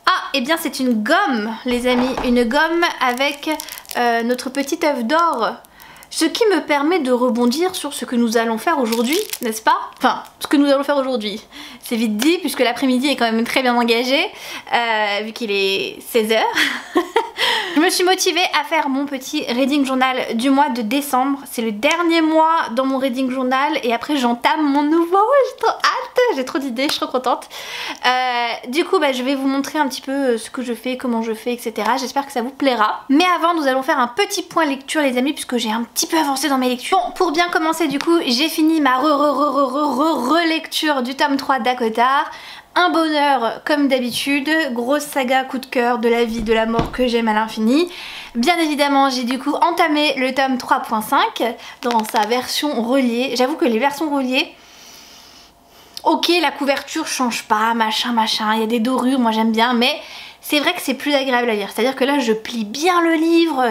Ah et bien c'est une gomme les amis. Une gomme avec notre petit œuf d'or. Ce qui me permet de rebondir sur ce que nous allons faire aujourd'hui, n'est-ce pas? Enfin, ce que nous allons faire aujourd'hui. C'est vite dit puisque l'après-midi est quand même très bien engagé, vu qu'il est 16h. Je me suis motivée à faire mon petit reading journal du mois de décembre. C'est le dernier mois dans mon reading journal et après j'entame mon nouveau. J'ai trop hâte, j'ai trop d'idées, je suis trop contente. Du coup, je vais vous montrer un petit peu ce que je fais, comment je fais, etc. J'espère que ça vous plaira. Mais avant, nous allons faire un petit point lecture les amis puisque j'ai un petit peu avancé dans mes lectures. Bon, pour bien commencer du coup, j'ai fini ma relecture du tome 3 d'Acotar. Un bonheur comme d'habitude, grosse saga coup de cœur de la vie, de la mort que j'aime à l'infini. Bien évidemment j'ai du coup entamé le tome 3.5 dans sa version reliée. J'avoue que les versions reliées, ok la couverture change pas, machin, il y a des dorures, moi j'aime bien, mais c'est vrai que c'est plus agréable à lire. C'est-à-dire que là je plie bien le livre,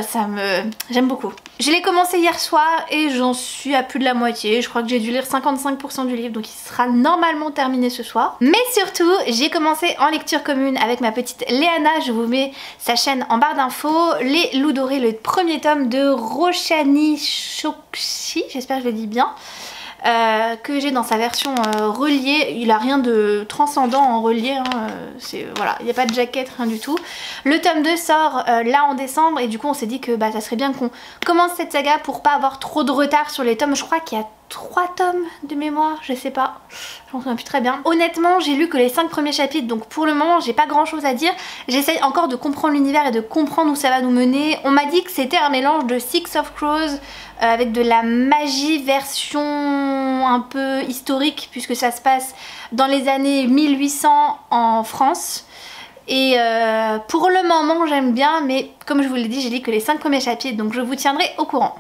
j'aime beaucoup. Je l'ai commencé hier soir et j'en suis à plus de la moitié. Je crois que j'ai dû lire 55% du livre, donc il sera normalement terminé ce soir. Mais surtout, j'ai commencé en lecture commune avec ma petite Léana. Je vous mets sa chaîne en barre d'infos. Les Loups Dorés, le premier tome de Roshani Chokshi, j'espère que je le dis bien. Que j'ai dans sa version reliée. Il a rien de transcendant en relié, hein. Voilà, il n'y a pas de jaquette, rien du tout. Le tome 2 sort là en décembre et du coup on s'est dit que ça serait bien qu'on commence cette saga pour pas avoir trop de retard sur les tomes. Je crois qu'il y a 3 tomes de mémoire, je sais pas, je m'en souviens plus très bien. Honnêtement j'ai lu que les 5 premiers chapitres donc pour le moment j'ai pas grand chose à dire. J'essaye encore de comprendre l'univers et de comprendre où ça va nous mener. On m'a dit que c'était un mélange de Six of Crows avec de la magie version un peu historique puisque ça se passe dans les années 1800 en France. Et pour le moment j'aime bien mais comme je vous l'ai dit j'ai lu que les 5 premiers chapitres donc je vous tiendrai au courant.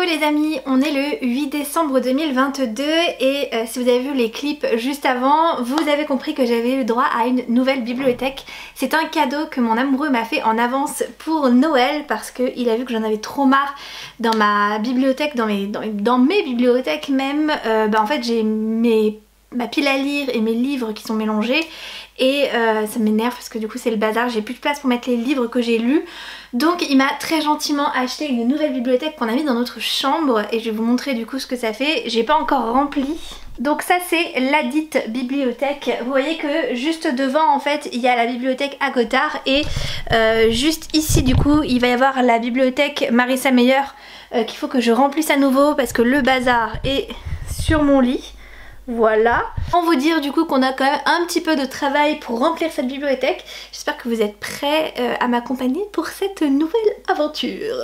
Les amis, on est le 8 décembre 2022 et si vous avez vu les clips juste avant, vous avez compris que j'avais eu droit à une nouvelle bibliothèque. C'est un cadeau que mon amoureux m'a fait en avance pour Noël parce qu'il a vu que j'en avais trop marre dans ma bibliothèque, dans mes bibliothèques même. En fait j'ai mes ma pile à lire et mes livres qui sont mélangés et ça m'énerve parce que du coup c'est le bazar, j'ai plus de place pour mettre les livres que j'ai lus. Donc il m'a très gentiment acheté une nouvelle bibliothèque qu'on a mis dans notre chambre et je vais vous montrer du coup ce que ça fait. J'ai pas encore rempli. Donc ça c'est la dite bibliothèque. Vous voyez que juste devant en fait il y a la bibliothèque à Gothard et juste ici du coup il va y avoir la bibliothèque Marissa Meyer qu'il faut que je remplisse à nouveau parce que le bazar est sur mon lit. Voilà. Pour vous dire du coup qu'on a quand même un petit peu de travail pour remplir cette bibliothèque. J'espère que vous êtes prêts à m'accompagner pour cette nouvelle aventure.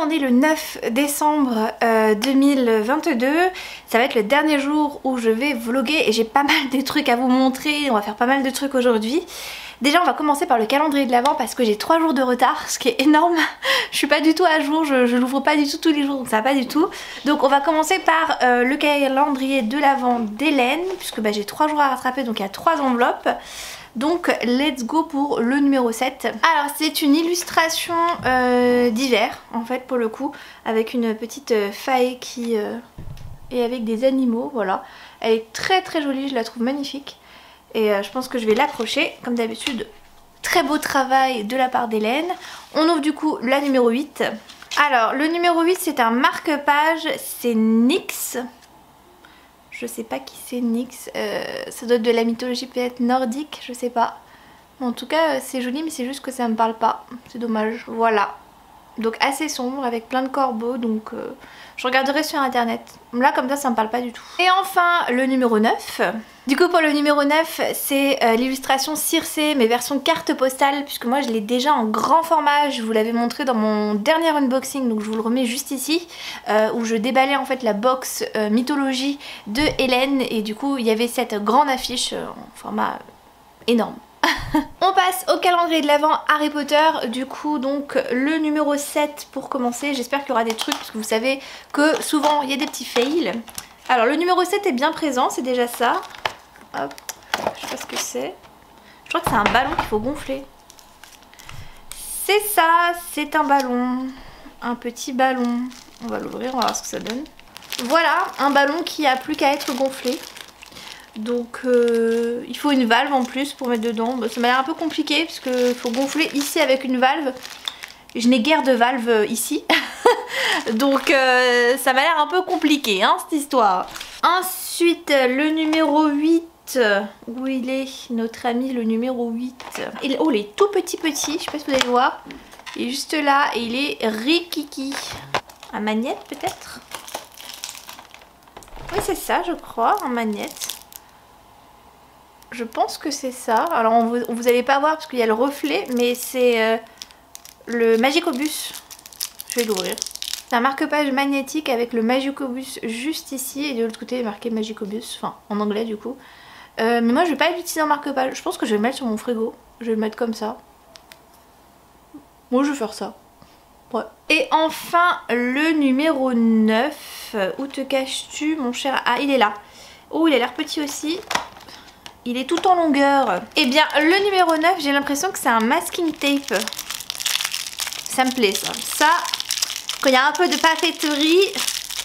On est le 9 décembre 2022, ça va être le dernier jour où je vais vlogger et j'ai pas mal de trucs à vous montrer, on va faire pas mal de trucs aujourd'hui. Déjà on va commencer par le calendrier de l'Avent parce que j'ai 3 jours de retard, ce qui est énorme. Je suis pas du tout à jour, je l'ouvre pas du tout tous les jours donc ça va pas du tout. Donc on va commencer par le calendrier de l'Avent d'Hélène puisque bah, j'ai 3 jours à rattraper donc il y a 3 enveloppes. Donc let's go pour le numéro 7. Alors c'est une illustration d'hiver en fait pour le coup, avec une petite faille qui est avec des animaux, voilà. Elle est très très jolie, je la trouve magnifique. Et je pense que je vais l'accrocher comme d'habitude. Très beau travail de la part d'Hélène. On ouvre du coup la numéro 8. Alors le numéro 8 c'est un marque-page, c'est NYX. Je sais pas qui c'est NYX, ça doit être de la mythologie peut-être nordique, je sais pas. En tout cas c'est joli mais c'est juste que ça me parle pas, c'est dommage. Voilà, donc assez sombre avec plein de corbeaux, donc je regarderai sur internet. Là comme ça me parle pas du tout. Et enfin le numéro 9. Du coup pour le numéro 9 c'est l'illustration Circé mais version carte postale, puisque moi je l'ai déjà en grand format, je vous l'avais montré dans mon dernier unboxing, donc je vous le remets juste ici, où je déballais en fait la box mythologie de Hélène et du coup il y avait cette grande affiche en format énorme. On passe au calendrier de l'Avent Harry Potter, du coup donc le numéro 7 pour commencer. J'espère qu'il y aura des trucs parce que vous savez que souvent il y a des petits fails. Alors le numéro 7 est bien présent, c'est déjà ça. Hop, je sais pas ce que c'est. Je crois que c'est un ballon qu'il faut gonfler. C'est ça, c'est un ballon. Un petit ballon. On va l'ouvrir, on va voir ce que ça donne. Voilà, un ballon qui a plus qu'à être gonflé. Donc il faut une valve en plus pour mettre dedans. Ça m'a l'air un peu compliqué parce qu'il faut gonfler ici avec une valve. Je n'ai guère de valve ici. Donc ça m'a l'air un peu compliqué hein, cette histoire. Ensuite le numéro 8. Où il est notre ami le numéro 8. Oh il est tout petit, je sais pas si vous allez voir. Il est juste là et il est rikiki. Un magnète peut-être? Oui c'est ça je crois, un magnète. Je pense que c'est ça. Alors vous allez pas voir parce qu'il y a le reflet, mais c'est le Magicobus. Je vais l'ouvrir. C'est un marque-page magnétique avec le Magicobus juste ici et de l'autre côté il est marqué Magicobus, enfin en anglais du coup. Mais moi je vais pas l'utiliser en marque-page, je pense que je vais le mettre sur mon frigo. Je vais le mettre comme ça. Moi je vais faire ça. Ouais. Et enfin le numéro 9. Où te caches-tu mon cher? Ah il est là. Oh il a l'air petit aussi. Il est tout en longueur. Et bien le numéro 9 j'ai l'impression que c'est un masking tape. Ça me plaît ça. Ça, quand il y a un peu de papeterie,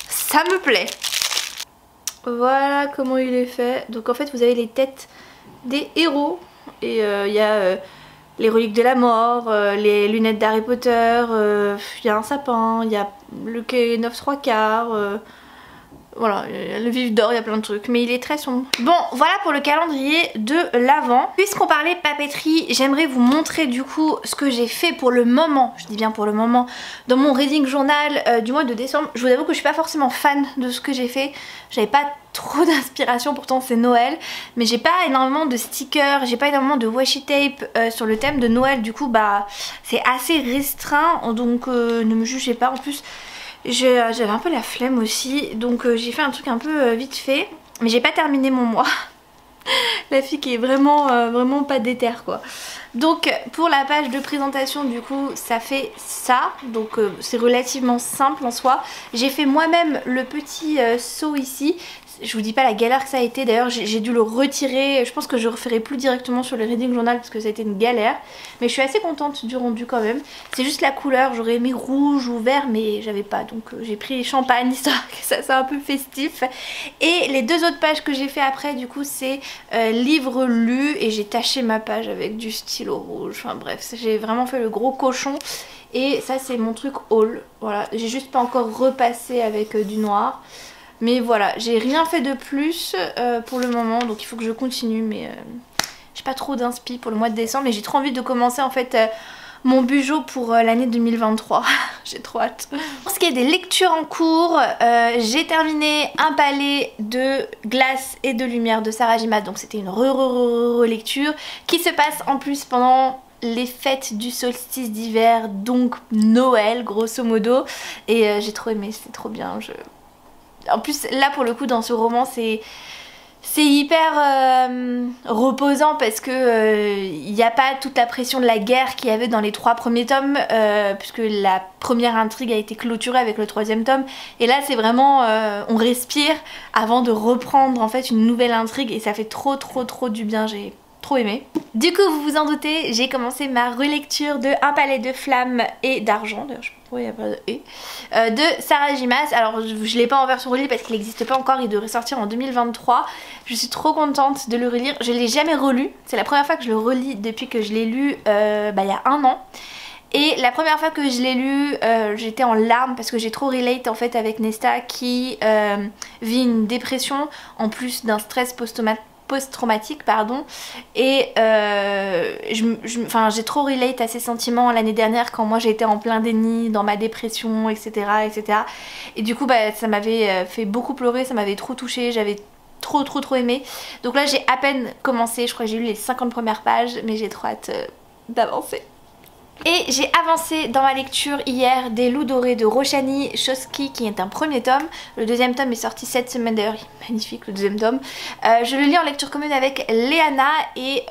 ça me plaît. Voilà comment il est fait. Donc en fait vous avez les têtes des héros. Et il y a les reliques de la mort, les lunettes d'Harry Potter, il y a un sapin, il y a le quai 9 3/4, voilà, le vif d'or, il y a plein de trucs, mais il est très sombre. Bon, voilà pour le calendrier de l'Avent. Puisqu'on parlait papeterie, j'aimerais vous montrer du coup ce que j'ai fait pour le moment, je dis bien pour le moment, dans mon reading journal du mois de décembre. Je vous avoue que je suis pas forcément fan de ce que j'ai fait, j'avais pas trop d'inspiration, pourtant c'est Noël, mais j'ai pas énormément de stickers, j'ai pas énormément de washi tape sur le thème de Noël, du coup bah c'est assez restreint, donc ne me jugez pas. En plus j'avais un peu la flemme aussi, donc j'ai fait un truc un peu vite fait, mais j'ai pas terminé mon mois. La fille qui est vraiment, vraiment pas déter quoi. Donc pour la page de présentation du coup ça fait ça, donc c'est relativement simple en soi. J'ai fait moi-même le petit seau ici. Je vous dis pas la galère que ça a été, d'ailleurs j'ai dû le retirer, je pense que je referai plus directement sur le reading journal parce que ça a été une galère. Mais je suis assez contente du rendu quand même. C'est juste la couleur, j'aurais aimé rouge ou vert mais j'avais pas, donc j'ai pris champagne histoire que ça soit un peu festif. Et les deux autres pages que j'ai fait après du coup c'est livre lu, et j'ai taché ma page avec du stylo rouge, enfin bref j'ai vraiment fait le gros cochon. Et ça c'est mon truc haul, voilà, j'ai juste pas encore repassé avec du noir. Mais voilà, j'ai rien fait de plus pour le moment, donc il faut que je continue, mais j'ai pas trop d'inspi pour le mois de décembre, et j'ai trop envie de commencer en fait mon bujo pour l'année 2023. J'ai trop hâte. Pour ce qui est des lectures en cours, j'ai terminé Un palais de glace et de lumière de Sarah J. Maas, donc c'était une relecture qui se passe en plus pendant les fêtes du solstice d'hiver, donc Noël grosso modo, et j'ai trop aimé, c'est trop bien. En plus là pour le coup dans ce roman c'est hyper reposant parce que il n'y a pas toute la pression de la guerre qu'il y avait dans les 3 premiers tomes, puisque la première intrigue a été clôturée avec le 3e tome, et là c'est vraiment on respire avant de reprendre en fait une nouvelle intrigue, et ça fait trop du bien, j'ai trop aimé. Du coup vous vous en doutez, j'ai commencé ma relecture de Un palais de flammes et d'argent, d'ailleurs je sais pas pourquoi il n'y a pas de et, de Sarah J. Maas. Alors je l'ai pas en version relit parce qu'il n'existe pas encore, il devrait sortir en 2023. Je suis trop contente de le relire, je l'ai jamais relu, c'est la première fois que je le relis depuis que je l'ai lu il y a 1 an. Et la première fois que je l'ai lu, j'étais en larmes parce que j'ai trop relate en fait avec Nesta qui vit une dépression en plus d'un stress post-traumatique pardon, et j'ai trop relate à ces sentiments l'année dernière quand moi j'étais en plein déni dans ma dépression, etc. Et du coup ça m'avait fait beaucoup pleurer, ça m'avait trop touchée, j'avais trop aimé. Donc là j'ai à peine commencé, je crois que j'ai lu les 50 premières pages, mais j'ai trop hâte d'avancer. Et j'ai avancé dans ma lecture hier des Loups dorés de Roshani Chokshi, qui est un premier tome. Le 2e tome est sorti cette semaine, d'ailleurs il est magnifique le 2e tome. Je le lis en lecture commune avec Léana, et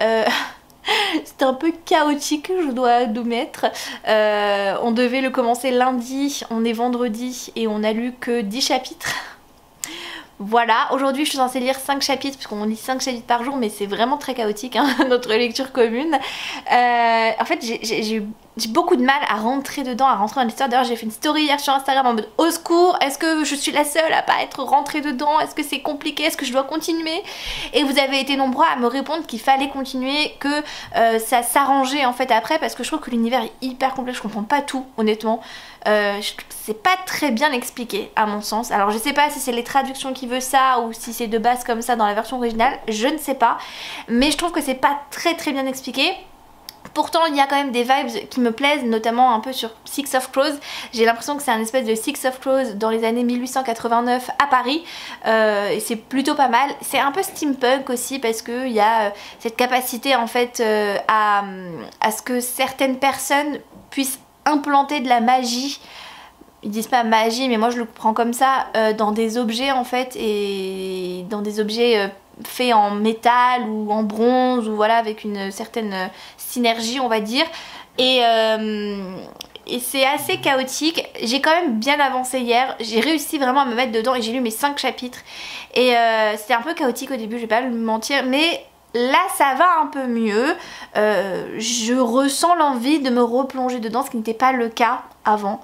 c'était un peu chaotique, je dois admettre. On devait le commencer lundi, on est vendredi et on a lu que 10 chapitres. Voilà, aujourd'hui je suis censée lire 5 chapitres puisqu'on lit 5 chapitres par jour, mais c'est vraiment très chaotique hein, notre lecture commune. En fait j'ai beaucoup de mal à rentrer dedans, à rentrer dans l'histoire. D'ailleurs j'ai fait une story hier sur Instagram en mode au secours, est-ce que je suis la seule à pas être rentrée dedans, est-ce que c'est compliqué, est-ce que je dois continuer? Et vous avez été nombreux à me répondre qu'il fallait continuer, que ça s'arrangeait en fait après, parce que je trouve que l'univers est hyper complexe, je comprends pas tout honnêtement. C'est pas très bien expliqué à mon sens. Alors je sais pas si c'est les traductions qui veulent ça ou si c'est de base comme ça dans la version originale, je ne sais pas, mais je trouve que c'est pas très bien expliqué. Pourtant il y a quand même des vibes qui me plaisent, notamment un peu sur Six of Crows. J'ai l'impression que c'est un espèce de Six of Crows dans les années 1889 à Paris, et c'est plutôt pas mal. C'est un peu steampunk aussi parce qu'il y a cette capacité en fait à ce que certaines personnes puissent implanter de la magie. Ils disent pas magie mais moi je le prends comme ça, dans des objets en fait, et dans des objets faits en métal ou en bronze, ou voilà, avec une certaine synergie on va dire, et c'est assez chaotique. J'ai quand même bien avancé hier, j'ai réussi vraiment à me mettre dedans et j'ai lu mes 5 chapitres et c'était un peu chaotique au début, je vais pas le mentir, mais là ça va un peu mieux. Je ressens l'envie de me replonger dedans, ce qui n'était pas le cas avant.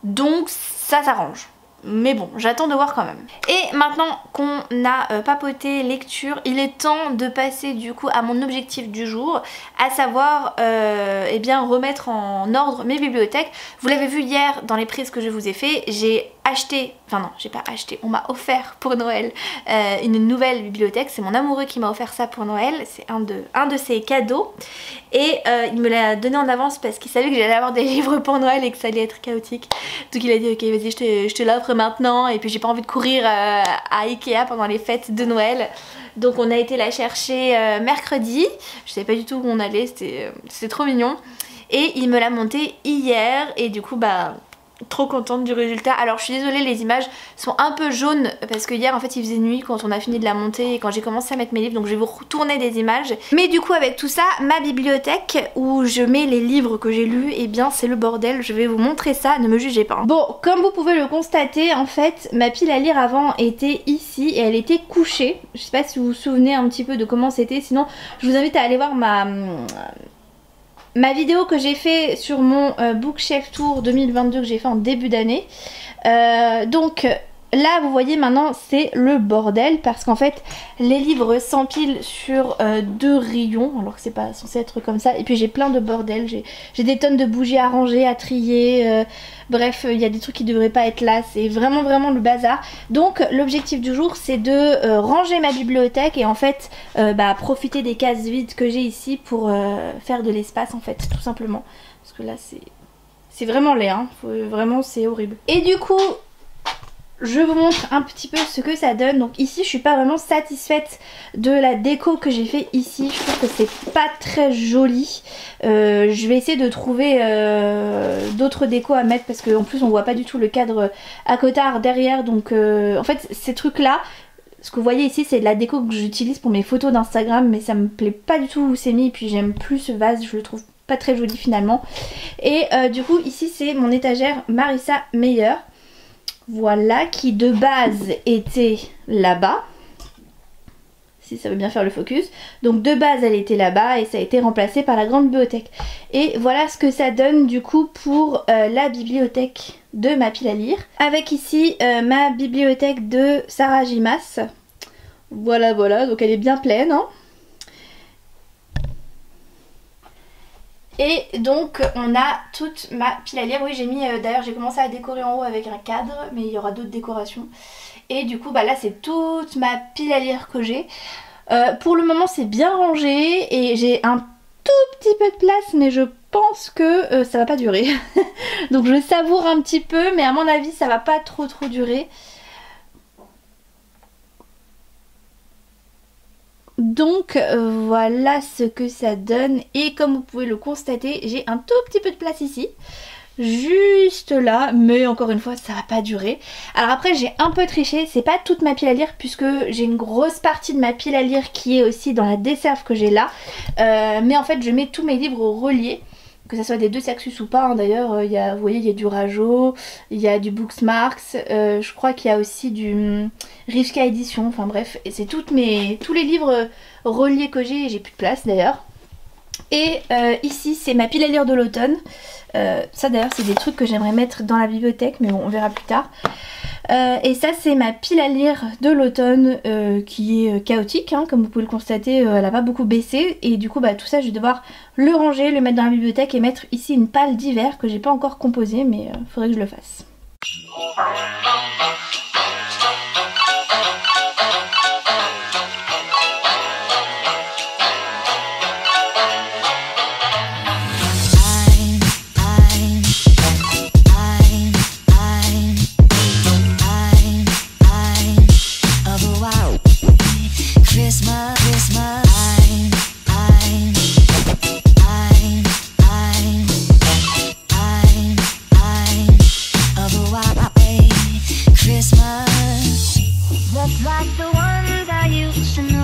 Donc ça s'arrange. Mais bon, j'attends de voir quand même. Et maintenant qu'on a papoté lecture, il est temps de passer du coup à mon objectif du jour, à savoir eh bien remettre en ordre mes bibliothèques. Vous l'avez vu hier dans les prises que je vous ai fait, j'ai acheté, enfin non, j'ai pas acheté, on m'a offert pour Noël une nouvelle bibliothèque. C'est mon amoureux qui m'a offert ça pour Noël, c'est un de ses cadeaux. Et il me l'a donné en avance parce qu'il savait que j'allais avoir des livres pour Noël et que ça allait être chaotique. Donc il a dit ok vas-y je te l'offre maintenant, et puis j'ai pas envie de courir à Ikea pendant les fêtes de Noël. Donc on a été la chercher mercredi, je savais pas du tout où on allait, c'était trop mignon. Et il me l'a monté hier et du coup bah trop contente du résultat. Alors je suis désolée, les images sont un peu jaunes parce que hier en fait il faisait nuit quand on a fini de la monter et quand j'ai commencé à mettre mes livres, donc je vais vous retourner des images. Mais du coup avec tout ça, ma bibliothèque où je mets les livres que j'ai lus, et bien c'est le bordel, je vais vous montrer ça, ne me jugez pas. Bon, comme vous pouvez le constater, en fait ma pile à lire avant était ici et elle était couchée. Je sais pas si vous vous souvenez un petit peu de comment c'était, sinon je vous invite à aller voir ma vidéo que j'ai fait sur mon Bookshelf Tour 2022 que j'ai fait en début d'année. Donc là vous voyez maintenant c'est le bordel parce qu'en fait les livres s'empilent sur 2 rayons alors que c'est pas censé être comme ça, et puis j'ai plein de bordel, j'ai des tonnes de bougies à ranger, à trier, bref il y a des trucs qui devraient pas être là, c'est vraiment le bazar. Donc l'objectif du jour c'est de ranger ma bibliothèque et en fait profiter des cases vides que j'ai ici pour faire de l'espace en fait, tout simplement, parce que là c'est vraiment laid hein. Vraiment c'est horrible. Et du coup je vous montre un petit peu ce que ça donne. Donc ici je suis pas vraiment satisfaite de la déco que j'ai fait ici, je trouve que c'est pas très joli. Je vais essayer de trouver d'autres décos à mettre parce qu'en plus on voit pas du tout le cadre à cotard derrière, donc en fait ces trucs là, ce que vous voyez ici c'est de la déco que j'utilise pour mes photos d'Instagram, mais ça me plaît pas du tout où c'est mis, et puis j'aime plus ce vase, je le trouve pas très joli finalement. Et du coup ici c'est mon étagère Marissa Meyer, voilà, qui de base était là-bas, si ça veut bien faire le focus. Donc de base elle était là-bas et ça a été remplacé par la grande bibliothèque. Et voilà ce que ça donne du coup pour la bibliothèque de ma pile à lire. Avec ici ma bibliothèque de Sarah J. Maas. Voilà, donc elle est bien pleine hein. Et donc on a toute ma pile à lire. Oui j'ai mis, d'ailleurs j'ai commencé à décorer en haut avec un cadre, mais il y aura d'autres décorations. Et du coup là c'est toute ma pile à lire que j'ai. Pour le moment c'est bien rangé et j'ai un tout petit peu de place, mais je pense que ça va pas durer. Donc je savoure un petit peu, mais à mon avis ça va pas trop durer. Donc voilà ce que ça donne, et comme vous pouvez le constater j'ai un tout petit peu de place ici, juste là, mais encore une fois ça va pas durer. Alors après j'ai un peu triché, c'est pas toute ma pile à lire puisque j'ai une grosse partie de ma pile à lire qui est aussi dans la desserve que j'ai là, mais en fait je mets tous mes livres reliés, que ce soit des 2 Saxus ou pas hein. D'ailleurs vous voyez il y a du Rajo, il y a du Booksmarks, je crois qu'il y a aussi du Rivka Édition, enfin bref, et c'est tous les livres reliés que j'ai plus de place d'ailleurs. Et ici c'est ma pile à lire de l'automne, ça d'ailleurs c'est des trucs que j'aimerais mettre dans la bibliothèque, mais bon on verra plus tard. Et ça c'est ma pile à lire de l'automne qui est chaotique hein, comme vous pouvez le constater, elle a pas beaucoup baissé, et du coup tout ça je vais devoir le ranger, le mettre dans la bibliothèque et mettre ici une palle d'hiver que j'ai pas encore composée, mais faudrait que je le fasse. Just like the ones I used to know.